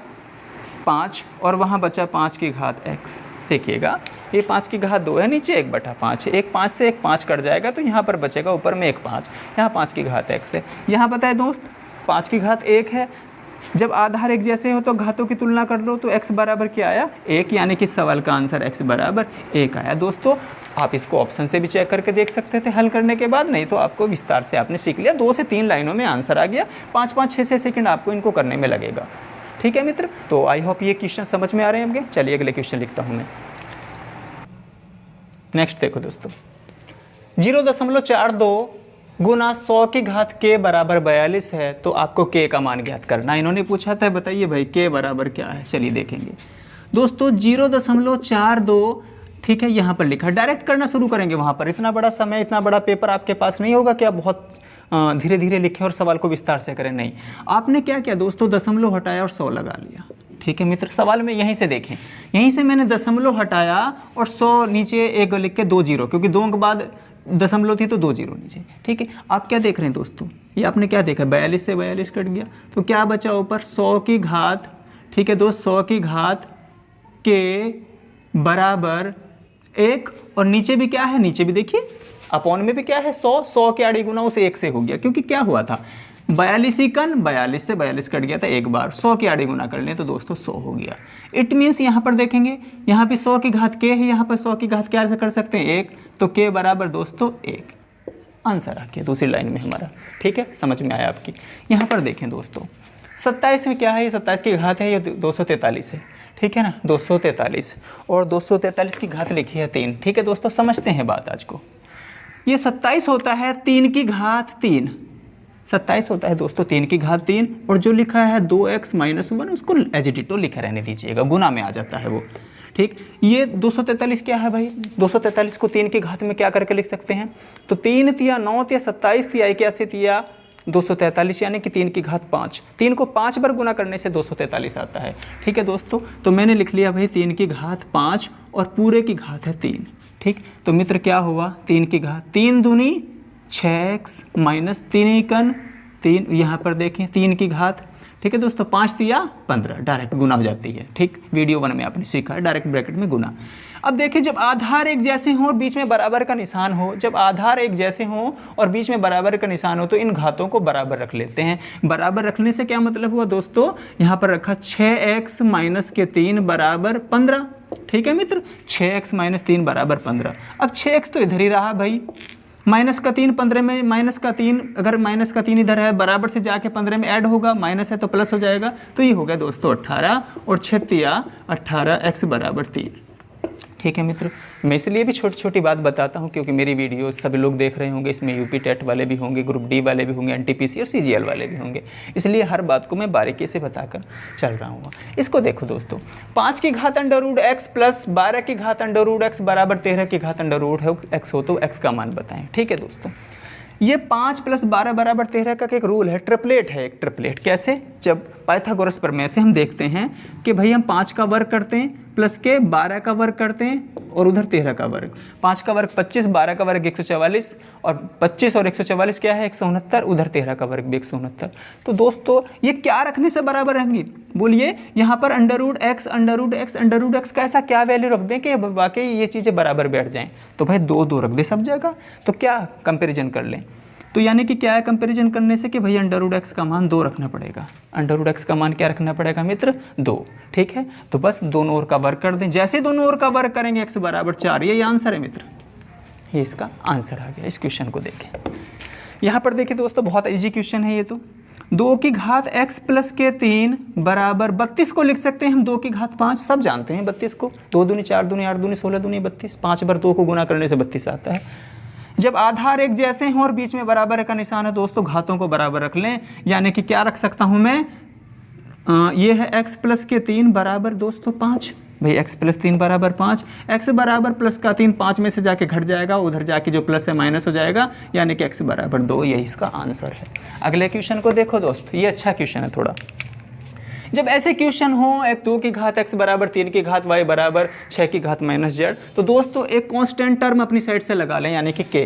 5 और वहाँ बचा 5 की घात x। देखिएगा ये 5 की घात 2 है, नीचे 1/5 है, 1 5 से 1 5 कट जाएगा, तो यहाँ पर बचेगा ऊपर में 1 5, यहाँ 5 की घात x है। यहाँ पता है दोस्त 5 की घात 1 है, जब आधार एक जैसे हो तो घातों की तुलना कर लो, तो x बराबर क्या आया? 1, यानी कि सवाल का आंसर x बराबर 1 आया। दोस्तों आप इसको ऑप्शन से भी चेक करके देख सकते थे हल करने के बाद, नहीं तो आपको विस्तार से आपने सीख लिया। 2 से 3 लाइनों में आंसर आ गया, 5-5, 6 सेकंड आपको इनको करने में लगेगा, ठीक है मित्र। तो आई होप ये क्वेश्चन समझ में आ रहे हैं आपके। चलिए अगले क्वेश्चन लिखता हूँ मैं। नेक्स्ट देखो दोस्तों, 0.42 गुना 100 की घात k बराबर 42 है, तो आपको k का मान ज्ञात करना। इन्होंने पूछा था बताइए भाई k बराबर क्या है। चलिए देखेंगे दोस्तों, 0.42, ठीक है, यहाँ पर लिखा। डायरेक्ट करना शुरू करेंगे वहाँ पर। इतना बड़ा समय, इतना बड़ा पेपर आपके पास नहीं होगा कि आप बहुत धीरे धीरे लिखें और सवाल को विस्तार से करें, नहीं। आपने क्या किया दोस्तों? दशमलव हटाया और 100 लगा लिया, ठीक है मित्र। सवाल में यहीं से देखें, यहीं से मैंने दशमलव हटाया और 100 नीचे एक लिख के 2 0, क्योंकि 2 के बाद दशमलव थी तो 2 0 नीचे, ठीक है। आप क्या देख रहे हैं दोस्तों? ये आपने क्या देखा? 42 से 42 कट गया, तो क्या बचा ऊपर? 100 की घात, ठीक है दोस्त, 100 की घात के बराबर 1, और नीचे भी क्या है? नीचे भी देखिए अपॉन में भी क्या है? 100 के आड़ी गुना उस 1 से हो गया, क्योंकि क्या हुआ था? 42 ही कन 42 से 42 कट गया था एक बार, 100 की आड़ी गुना कर लें तो दोस्तों 100 हो गया। इट मीन्स यहाँ पर देखेंगे, यहाँ पे 100 की घात k है, यहाँ पर 100 की घात क्या कर सकते हैं? 1, तो k बराबर दोस्तों 1। आंसर आ गया दूसरी लाइन में हमारा, ठीक है। समझ में आया आपकी। यहाँ पर देखें दोस्तों, 27 में क्या है? ये 27 की घात है, ये 243 है, ठीक है ना, 243, और 243 की घात लिखी है 3, ठीक है दोस्तों। समझते हैं बात आज को। ये 27 होता है 3 की घात 3, 27 होता है दोस्तों 3 की घात 3, और जो लिखा है 2x - 1 उसको एज इट इज लिखा रहने दीजिएगा, गुना में आ जाता है वो, ठीक। ये 243 क्या है भाई? 243 को 3 की घात में क्या करके लिख सकते हैं? तो 3 तिया 9 तिया 27 तिया 81 तिया 243, यानी कि 3 की घात 5। 3 को 5 बार गुना करने से 243 आता है, ठीक है दोस्तों। तो मैंने लिख लिया भाई 3 की घात 5 और पूरे की घात है 3, ठीक। तो मित्र क्या हुआ? 3 की घात 3 दूनी 6x माइनस 3 एकन 3, यहाँ पर देखें 3 की घात, ठीक है दोस्तों, 5 तिया 15, डायरेक्ट गुना हो जाती है, ठीक। वीडियो 1 में आपने सीखा है डायरेक्ट ब्रैकेट में गुना। अब देखिए, जब आधार एक जैसे हों और बीच में बराबर का निशान हो, जब आधार एक जैसे हों और बीच में बराबर का निशान हो, तो इन घातों को बराबर रख लेते हैं। बराबर रखने से क्या मतलब हुआ दोस्तों? यहाँ पर रखा 6x माइनस के 3 बराबर 15, ठीक है मित्र। 6x माइनस 3 बराबर 15। अब 6x तो इधर ही रहा भाई, माइनस का 3 15 में, माइनस का 3, अगर माइनस का 3 इधर है, बराबर से जाके 15 में ऐड होगा, माइनस है तो प्लस हो जाएगा, तो ये हो गया दोस्तों 18, और 6 तिया 18, x बराबर 3, ठीक है मित्र। मैं इसलिए भी छोटी छोटी बात बताता हूँ क्योंकि मेरी वीडियो सभी लोग देख रहे होंगे, इसमें यूपी टेट वाले भी होंगे, ग्रुप डी वाले भी होंगे, एनटीपीसी और सीजीएल वाले भी होंगे, इसलिए हर बात को मैं बारीकी से बताकर चल रहा हूँ। इसको देखो दोस्तों, 5 की घात अंडर रूट एक्स प्लस 12 की घात अंडर रूट एक्स बराबर 13 की घात अंडर रूट एक्स हो, तो एक्स का मान बताएं, ठीक है दोस्तों। ये 5 + 12 बराबर 13 का एक रूल है, ट्रिपलेट है, एक ट्रिपलेट। कैसे? जब पाइथागोरस प्रमेय से हम देखते हैं कि भाई हम 5 का वर्ग करते हैं प्लस के 12 का वर्ग करते हैं और उधर 13 का वर्ग, 5 का वर्ग 25, 12 का वर्ग 144 और 25 और 144 क्या है 169, उधर 13 का वर्ग भी 169। तो दोस्तों ये क्या रखने से बराबर रहेंगी, बोलिए यहाँ पर √x का ऐसा क्या वैल्यू रख दें कि वाकई ये चीज़ें बराबर बैठ जाएँ। तो भाई 2 2 रख दे सब जगह, तो क्या कंपेरिजन कर लें। तो यानी कि क्या है कंपैरिजन करने से कि भाई √x का मान 2 रखना पड़ेगा, √x का मान क्या रखना पड़ेगा मित्र 2, ठीक है। तो बस दोनों ओर का वर्ग कर दें, जैसे दोनों ओर का वर्ग करेंगे x बराबर 4, ये आंसर है मित्र, ये इसका आंसर आ गया। इस क्वेश्चन को देखें, यहाँ पर देखिए दोस्तों बहुत ईजी क्वेश्चन है ये। तो 2 की घात x प्लस के 3 बराबर 32 को लिख सकते हैं हम 2 की घात 5, सब जानते हैं 32 को, 2 दूनी 4 दूनी 8 दूनी 16 दूनी 32, 5 बार 2 को गुना करने से 32 आता है। जब आधार एक जैसे हों और बीच में बराबर का निशान है दोस्तों, घातों को बराबर रख लें, यानी कि क्या रख सकता हूं मैं, ये है x प्लस के 3 बराबर दोस्तों 5, भाई x प्लस 3 बराबर 5, x बराबर प्लस का 3 5 में से जाके घट जाएगा, उधर जाके जो प्लस है माइनस हो जाएगा, यानी कि x बराबर 2, यही इसका आंसर है। अगले क्वेश्चन को देखो दोस्त, ये अच्छा क्वेश्चन है थोड़ा। जब ऐसे क्वेश्चन हो एक 2 की घात x बराबर 3 की घात y बराबर 6 की घात माइनस z, तो दोस्तों एक कांस्टेंट टर्म अपनी साइड से लगा लें, यानी कि k,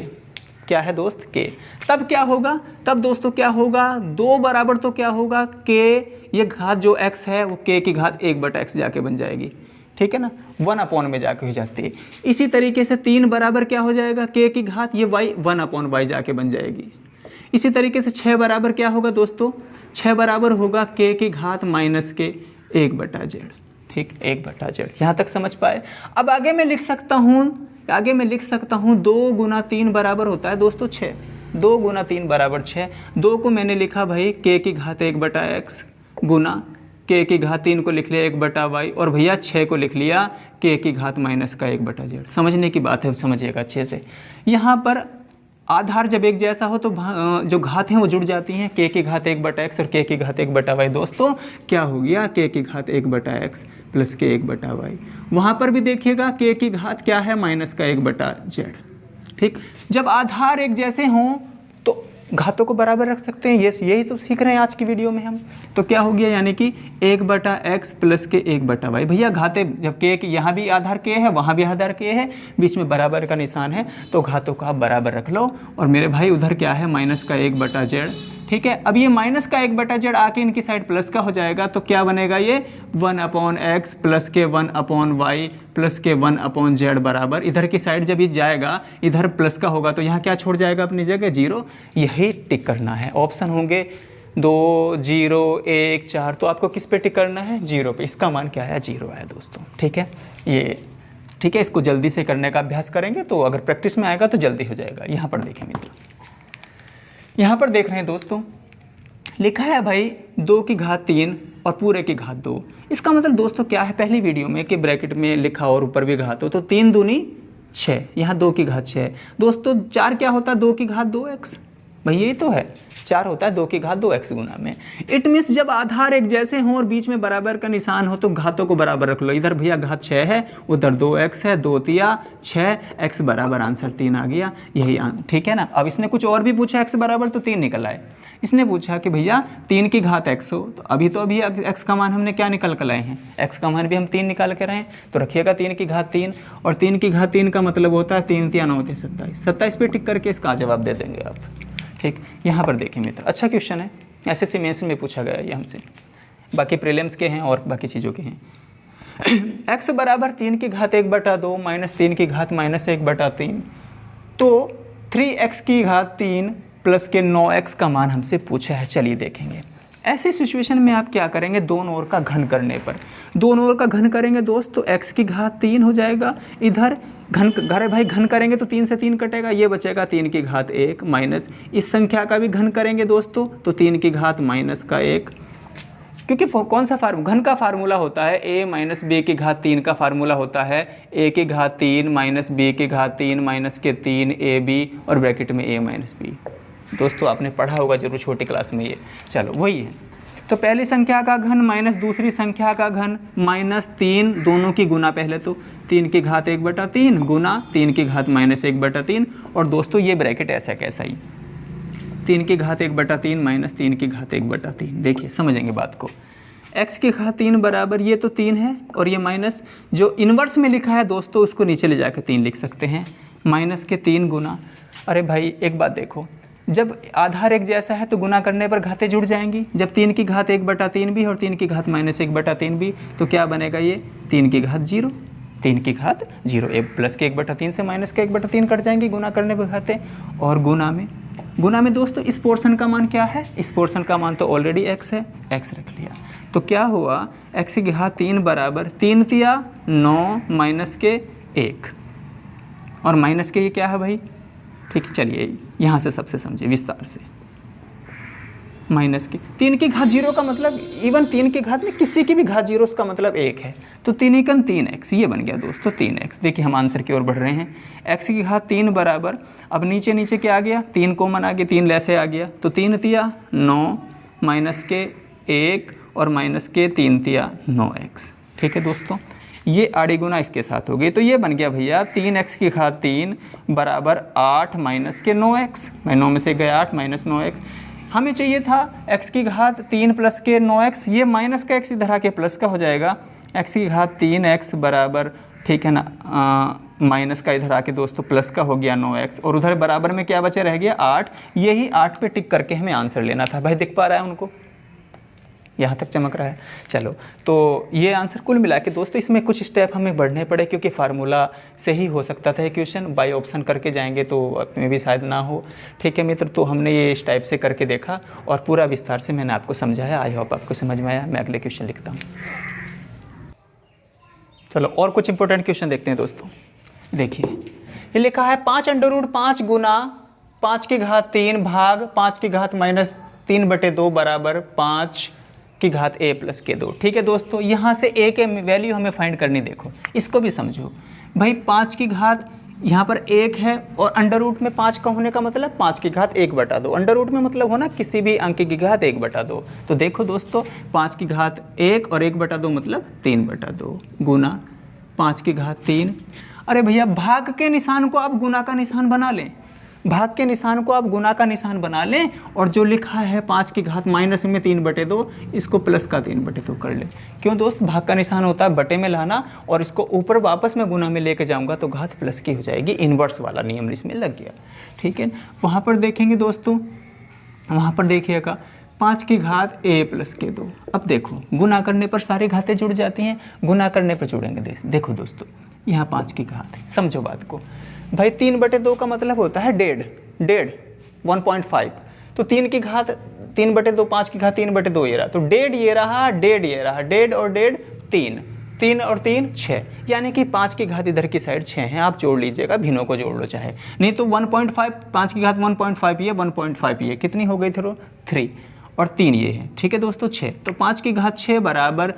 क्या है दोस्त k। तब क्या होगा, तब दोस्तों क्या होगा, 2 बराबर तो क्या होगा k, ये घात जो x है वो k की घात 1/x जाके बन जाएगी, ठीक है ना, 1 में जाके हो जाती है। इसी तरीके से 3 बराबर क्या हो जाएगा, k की घात ये y 1/y जाके बन जाएगी। इसी तरीके से 6 बराबर क्या होगा दोस्तों, 6 बराबर होगा k की घात माइनस के 1/z, ठीक 1/z। यहाँ तक समझ पाए। अब आगे मैं लिख सकता हूँ 2 गुना 3 बराबर होता है दोस्तों 6, 2 गुना 3 बराबर 6, 2 को मैंने लिखा भाई k की घात 1/x गुना k की घात 3 को लिख लिया 1/y और भैया 6 को लिख लिया k की घात माइनस का 1/z। समझने की बात है, समझिएगा अच्छे से। यहाँ पर आधार जब एक जैसा हो तो जो घात हैं वो जुड़ जाती हैं, k की घात 1/x और k की घात 1/y। दोस्तों क्या हो गया, k की घात 1/x प्लस k 1/y। वहाँ पर भी देखिएगा k की घात क्या है माइनस का 1/z, ठीक। जब आधार एक जैसे हों तो घातों को बराबर रख सकते हैं, यही तो सीख रहे हैं आज की वीडियो में हम। तो क्या हो गया, यानी कि 1/x प्लस के 1/y। भैया घातें जब k यहाँ भी आधार k है, वहाँ भी आधार k है, बीच में बराबर का निशान है, तो घातों को आप बराबर रख लो। और मेरे भाई उधर क्या है माइनस का 1/z, ठीक है। अब ये माइनस का 1/z आके इनकी साइड प्लस का हो जाएगा, तो क्या बनेगा ये 1/x प्लस के 1/y प्लस के 1/z बराबर, इधर की साइड जब ये जाएगा इधर प्लस का होगा तो यहाँ क्या छोड़ जाएगा अपनी जगह 0, यही टिक करना है। ऑप्शन होंगे 2 0 1 4, तो आपको किस पे टिक करना है 0 पे, इसका मान क्या है 0 है दोस्तों, ठीक है। ये ठीक है, इसको जल्दी से करने का अभ्यास करेंगे तो अगर प्रैक्टिस में आएगा तो जल्दी हो जाएगा। यहाँ पर देखें मित्र, यहाँ पर देख रहे हैं दोस्तों, लिखा है भाई 2 की घात 3 और पूरे की घात 2। इसका मतलब दोस्तों क्या है, पहली वीडियो में कि ब्रैकेट में लिखा और ऊपर भी घात हो तो 3 दूनी 6, यहाँ 2 की घात 6 दोस्तों। 4 क्या होता है 2 की घात 2x, भाई यही तो है, 4 होता है 2 की घात 2x गुना में। इट मीन्स जब आधार एक जैसे हों और बीच में बराबर का निशान हो तो घातों को बराबर रख लो। इधर भैया घात 6 है, उधर 2x है, 2 तिया 6, x बराबर आंसर 3 आ गया, यही ठीक है ना। अब इसने कुछ और भी पूछा, x बराबर तो 3 निकल आए। इसने पूछा कि भैया 3 की घात x हो, तो अभी x का मान हमने क्या निकल कर लाए हैं, x का मान भी हम 3 निकाल के रहे हैं, तो रखिएगा 3 की घात 3, और 3 की घात 3 का मतलब होता है 3 तिया 9 27, 27 पे टिक करके इसका जवाब दे देंगे आप, ठीक। यहाँ पर देखें मित्र, अच्छा क्वेश्चन है, एसएससी मेंस में पूछा गया ये हमसे, बाकी प्रीलिम्स के हैं और बाकी चीज़ों के हैं। x बराबर 3 की घात 1/2 माइनस 3 की घात माइनस 1/3, तो 3x की घात 3 प्लस के 9x का मान हमसे पूछा है। चलिए देखेंगे, ऐसे सिचुएशन में आप क्या करेंगे, दोनों ओर का घन करने पर, दोनों ओर का घन करेंगे दोस्त तो x की घात 3 हो जाएगा, इधर घन करेंगे तो 3 से 3 कटेगा, ये बचेगा 3 की घात 1 माइनस, इस संख्या का भी घन करेंगे दोस्तों तो 3 की घात माइनस का 1, क्योंकि कौन सा घन का फार्मूला होता है a माइनस बी की घात 3 का फार्मूला होता है a की घात 3 माइनस बी की घात 3 माइनस के 3 ab और ब्रैकेट में a माइनस बी। दोस्तों आपने पढ़ा होगा जरूर छोटी क्लास में ये, चलो वही है। तो पहली संख्या का घन माइनस दूसरी संख्या का घन माइनस 3, दोनों की गुना, पहले तो 3 की घात 1/3 गुना 3 की घात माइनस 1/3, और दोस्तों ये ब्रैकेट ऐसा कैसा ही 3 की घात 1/3 माइनस 3 की घात 1/3, देखिए समझेंगे बात को। x की घात 3 बराबर, ये तो 3 है और ये माइनस जो इन्वर्स में लिखा है दोस्तों उसको नीचे ले जाकर 3 लिख सकते हैं, माइनस के 3 गुना। अरे भाई एक बात देखो, जब आधार एक जैसा है तो गुना करने पर घातें जुड़ जाएंगी। जब 3 की घात 1/3 भी और 3 की घात -1/3 भी, तो क्या बनेगा ये 3 की घात 0, 3 की घात 0। प्लस के 1/3 से माइनस के 1/3 कट जाएंगी गुना करने पर घातें। और गुना में दोस्तों इस पोर्शन का मान क्या है, इस पोर्शन का मान तो ऑलरेडी x है, x रख लिया। तो क्या हुआ, x की घात 3 बराबर 3 तिया 9 माइनस के 1, और माइनस के ये क्या है भाई, ठीक है चलिए यहाँ से सबसे समझिए विस्तार से। माइनस की 3 की घात 0 का मतलब इवन 3 की घात में किसी की भी घात 0 उसका मतलब 1 है, तो 3 एकम 3x, ये बन गया दोस्तों 3x। देखिए हम आंसर की ओर बढ़ रहे हैं। x की घात 3 बराबर, अब नीचे क्या आ गया, 3 कॉमन आ गया, 3 लैसे आ गया, तो 3 तिया 9 माइनस के 1 और माइनस के 3 तिया 9x। ठीक है दोस्तों, ये आड़ी गुना इसके साथ हो गई, तो ये बन गया भैया 3x की घात 3 बराबर 8 माइनस के 9x। मैं 9 में से गया 8 माइनस 9x। हमें चाहिए था x की घात 3 प्लस के 9x, ये माइनस का x इधर आके प्लस का हो जाएगा। x की घात 3x बराबर, ठीक है ना, माइनस का इधर आके दोस्तों प्लस का हो गया 9x, और उधर बराबर में क्या बचे, रह गया 8। यही 8 पे टिक करके हमें आंसर लेना था। भाई दिख पा रहा है उनको, यहाँ तक चमक रहा है। चलो, तो ये आंसर कुल मिला के दोस्तों इसमें कुछ स्टेप हमें बढ़ने पड़े, क्योंकि फार्मूला से ही हो सकता था ये क्वेश्चन, बाय ऑप्शन करके जाएंगे तो अपने भी शायद ना हो। ठीक है मित्र, तो हमने ये इस टाइप से करके देखा और पूरा विस्तार से मैंने आपको समझाया। आई होप आपको समझ में आया। मैं अगले क्वेश्चन लिखता हूँ। चलो और कुछ इंपॉर्टेंट क्वेश्चन देखते हैं दोस्तों। देखिए ये लिखा है 5√5 गुना 5 की घात 3 भाग 5 की घात -3/2 बराबर 5 की घात a प्लस के 2। ठीक है दोस्तों, यहाँ से a के वैल्यू हमें फाइंड करनी। देखो इसको भी समझो भाई, 5 की घात यहाँ पर 1 है और अंडर रूट में 5 का होने का मतलब 5 की घात 1/2। अंडर रूट में मतलब होना किसी भी अंक की घात 1/2। तो देखो दोस्तों 5 की घात 1 और 1/2 मतलब 3/2 गुना 5 की घात 3। अरे भैया भाग के निशान को आप गुना का निशान बना लें, भाग के निशान को आप गुना का निशान बना लें, और जो लिखा है 5 की घात माइनस में 3/2 इसको प्लस का 3/2 कर लें। क्यों दोस्त, भाग का निशान होता है बटे में लाना, और इसको ऊपर वापस में गुना में लेके जाऊंगा तो घात प्लस की हो जाएगी। इन्वर्स वाला नियम इसमें लग गया। ठीक है, वहाँ पर देखेंगे दोस्तों, वहाँ पर देखिएगा 5 की घात a प्लस के 2। अब देखो गुना करने पर सारी घातें जुड़ जाती हैं, गुना करने पर जुड़ेंगे। देखो दोस्तों यहाँ 5 की घात है, समझो बात को भाई। 3/2 का मतलब होता है 1.5 1.5। तो 3 की घात 3/2, 5 की घात 3/2 ये रहा, तो 1.5 ये रहा, 1.5 ये रहा, 1.5 और 1.5 3, 3 और 3 6, यानी कि 5 की घात इधर की साइड 6 है। आप जोड़ लीजिएगा, भिन्नों को जोड़ लो चाहे, नहीं तो 1.5, 5 की घात 1.5 ये 1.5 ये कितनी हो गई थी, 3 और 3 ये है। ठीक है दोस्तों 6, तो 5 की घात 6 बराबर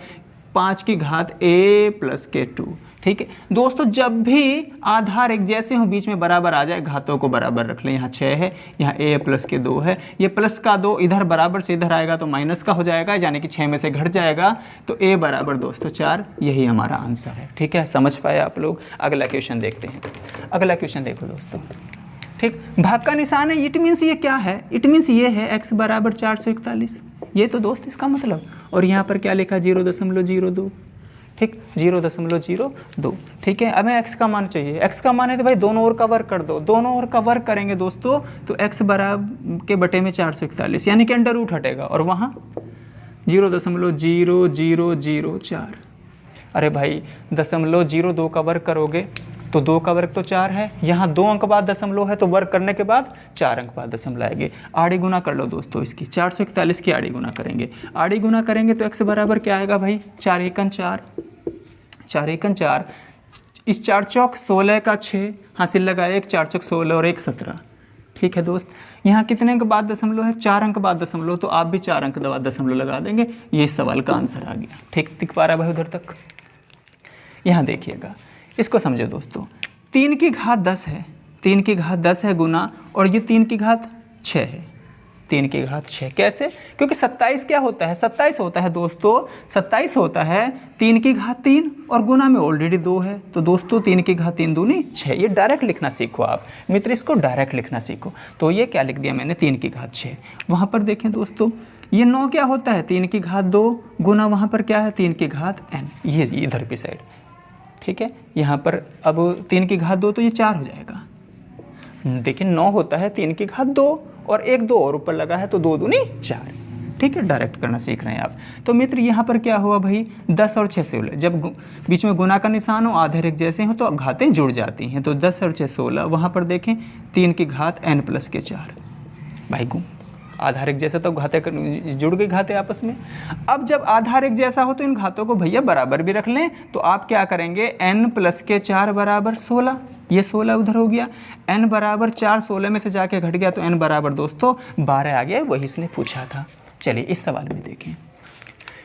5 की घात a प्लस के 2। ठीक है दोस्तों, जब भी आधार एक जैसे हो बीच में बराबर आ जाए, घातों को बराबर रख लें। यहाँ 6 है, यहाँ a प्लस के 2 है, ये प्लस का 2 इधर बराबर से इधर आएगा तो माइनस का हो जाएगा, यानी कि 6 में से घट जाएगा, तो a बराबर दोस्तों 4। यही हमारा आंसर है। ठीक है, समझ पाए आप लोग। अगला क्वेश्चन देखते हैं। अगला क्वेश्चन देखो दोस्तों। ठीक, भाग का निशान है, इट मीन्स ये क्या है, इट मीन्स ये है x बराबर 441। ये तो दोस्त इसका मतलब, और यहाँ पर क्या लिखा 0.02। ठीक, 0.02। ठीक है, हमें x का मान चाहिए। x का मान है तो भाई दोनों ओर का वर्ग कर दो। दोनों ओर का वर्ग करेंगे दोस्तों तो x बराबर के बटे में 441, यानी कि अंडर रूट हटेगा, और वहाँ 0.0004। अरे भाई 0.02 का वर्ग करोगे तो 2 का वर्ग तो 4 है, यहाँ 2 अंक बाद दशमलव है तो वर्ग करने के बाद 4 अंक बाद दशमलव आएंगे। आड़ी गुना कर लो दोस्तों, इसकी 441 की आड़ी गुना करेंगे। आड़ी गुना करेंगे तो x बराबर क्या आएगा भाई, 4 एकन 4, 4 एकन 4, इस 4 चौक 16 का 6 हासिल लगा, 1 4 चौक 16 और 1 17। ठीक है दोस्त, यहाँ कितने अंक बाद दशमलव है, 4 अंक बाद दशमलव, तो आप भी 4 अंक बाद दशमलव लगा देंगे। ये सवाल का आंसर आ गया। ठीक, दिख पा रहा है भाई उधर तक। यहाँ देखिएगा, इसको समझो दोस्तों, 3 की घात 10 है, 3 की घात 10 है गुना, और ये 3 की घात 6 है, 3 की घात 6। कैसे, क्योंकि 27 क्या होता है, 27 होता है दोस्तों, 27 होता है 3 की घात 3 और गुना में ऑलरेडी 2 है, तो दोस्तों 3 की घात 3 दूनी 6। ये डायरेक्ट लिखना सीखो आप मित्र, इसको डायरेक्ट लिखना सीखो। तो ये क्या लिख दिया मैंने, 3 की घात 6। वहाँ पर देखें दोस्तों, ये 9 क्या होता है 3 की घात 2 गुना वहाँ पर क्या है 3 की घात n, ये जी इधर की साइड, ठीक है। यहाँ पर अब 3 की घात 2 तो ये 4 हो जाएगा। देखिए 9 होता है 3 की घात 2 और 1 2 और ऊपर लगा है तो 2 दूनी 4, ठीक है। डायरेक्ट करना सीख रहे हैं आप। तो मित्र यहाँ पर क्या हुआ भाई 10 और 6 16, जब बीच में गुना का निशान हो आधे एक जैसे हो तो घातें जुड़ जाती हैं। तो 10 और 6 16, वहाँ पर देखें 3 की घात n प्लस के 4, भाई आधार एक जैसा तो घातें जुड़ गई घातें आपस में। अब जब आधार एक जैसा हो तो इन घातों को भैया बराबर भी रख लें, तो आप क्या करेंगे n प्लस के 4 बराबर 16, ये 16 उधर हो गया, n बराबर 4 16 में से जाके घट गया तो n बराबर दोस्तों 12 आ गया, वही इसने पूछा था। चलिए इस सवाल में देखें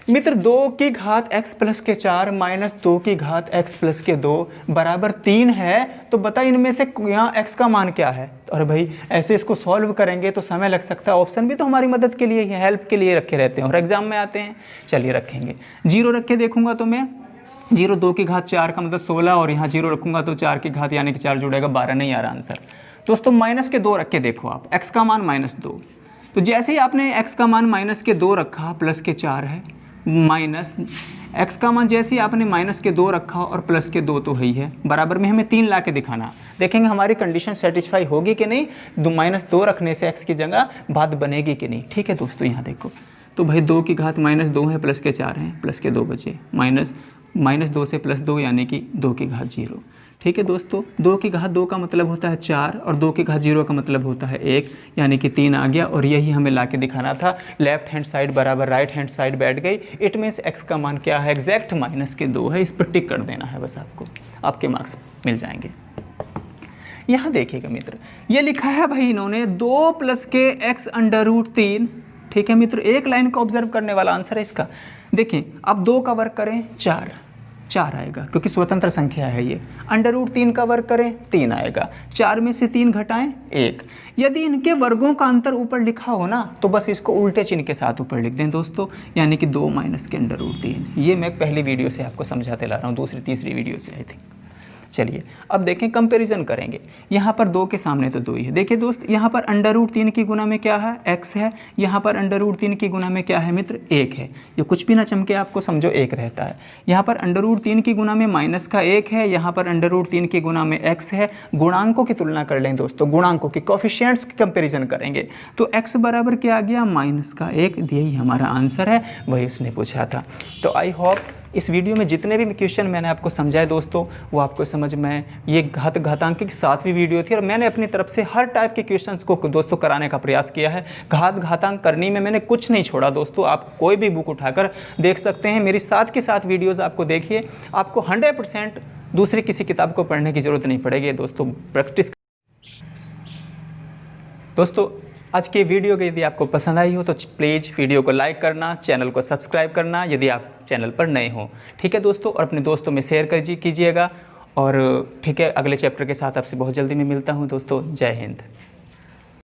मित्र, 2 की घात x प्लस के 4 माइनस 2 की घात x प्लस के 2 बराबर 3 है, तो बता इनमें से यहाँ x का मान क्या है। और भाई ऐसे इसको सॉल्व करेंगे तो समय लग सकता है, ऑप्शन भी तो हमारी मदद के लिए ही, हेल्प के लिए रखे रहते हैं और एग्जाम में आते हैं। चलिए रखेंगे, 0 रख के देखूंगा तो मैं 0 2 की घात 4 का मतलब 16 और यहाँ 0 रखूंगा तो 4 की घात यानी कि 4 जुड़ेगा 12, नहीं आ रहा आंसर। दोस्तों माइनस के 2 रख के देखो आप, x का मान -2, तो जैसे ही आपने x का मान माइनस के 2 रखा प्लस के 4 है, माइनस x का मान जैसे ही आपने माइनस के 2 रखा और प्लस के 2 तो ही है, बराबर में हमें 3 ला के दिखाना, देखेंगे हमारी कंडीशन सेटिस्फाई होगी कि नहीं, -2 रखने से x की जगह बात बनेगी कि नहीं। ठीक है दोस्तों, यहाँ देखो तो भाई 2 की घात -2 है प्लस के 4 हैं, प्लस के 2 बचे, -2 से +2 यानी कि 2 की घात 0। ठीक है दोस्तों, 2 की घात 2 का मतलब होता है 4 और 2 की घात 0 का मतलब होता है 1, यानी कि 3 आ गया। और यही हमें ला के दिखाना था, लेफ्ट हैंड साइड बराबर राइट हैंड साइड बैठ गई। इट मीन्स x का मान क्या है, एग्जैक्ट -2 है, इस पर टिक कर देना है बस, आपको आपके मार्क्स मिल जाएंगे। यहाँ देखिएगा मित्र, ये लिखा है भाई इन्होंने 2 प्लस के x√3, ठीक है मित्र, एक लाइन का ऑब्जर्व करने वाला आंसर है इसका। देखिए अब 2 का वर्ग करें 4 आएगा, क्योंकि स्वतंत्र संख्या है ये। √3 का वर्ग करें 3 आएगा, 4 में से 3 घटाएं 1। यदि इनके वर्गों का अंतर ऊपर लिखा हो ना तो बस इसको उल्टे चिन्ह के साथ ऊपर लिख दें दोस्तों, यानी कि 2 माइनस के √3। ये मैं पहली वीडियो से आपको समझाते ला रहा हूँ, दूसरी तीसरी वीडियो से आई थिंक। चलिए अब देखें, कंपैरिजन करेंगे। यहाँ पर 2 के सामने तो 2 ही है। देखिए दोस्त, यहाँ पर √3 की गुना में क्या है, x है, यहाँ पर √3 की गुना में क्या है मित्र, 1 है। ये कुछ भी ना चमके, आपको समझो 1 रहता है। यहाँ पर √3 की गुना में माइनस का 1 है, यहाँ पर √3 की गुना में x है। गुणांकों की तुलना कर लें दोस्तों, गुणांकों की कोफिशिएंट्स की कंपेरिजन करेंगे तो x बराबर क्या आ गया, -1। यही हमारा आंसर है, वही उसने पूछा था। तो आई होप इस वीडियो में जितने भी क्वेश्चन मैंने आपको समझाए दोस्तों, वो आपको समझ में, ये घातांक की 7वीं वीडियो थी और मैंने अपनी तरफ से हर टाइप के क्वेश्चंस को दोस्तों कराने का प्रयास किया है। घातांक करने में मैंने कुछ नहीं छोड़ा दोस्तों, आप कोई भी बुक उठाकर देख सकते हैं। मेरी 7 की 7 वीडियोज़ आपको देखिए, आपको 100% दूसरी किसी किताब को पढ़ने की ज़रूरत नहीं पड़ेगी दोस्तों, प्रैक्टिस। दोस्तों आज की वीडियो की यदि आपको पसंद आई हो तो प्लीज़ वीडियो को लाइक करना, चैनल को सब्सक्राइब करना यदि आप चैनल पर नए हो, ठीक है दोस्तों, और अपने दोस्तों में शेयर कीजिएगा। और ठीक है, अगले चैप्टर के साथ आपसे बहुत जल्दी मैं मिलता हूँ दोस्तों। जय हिंद।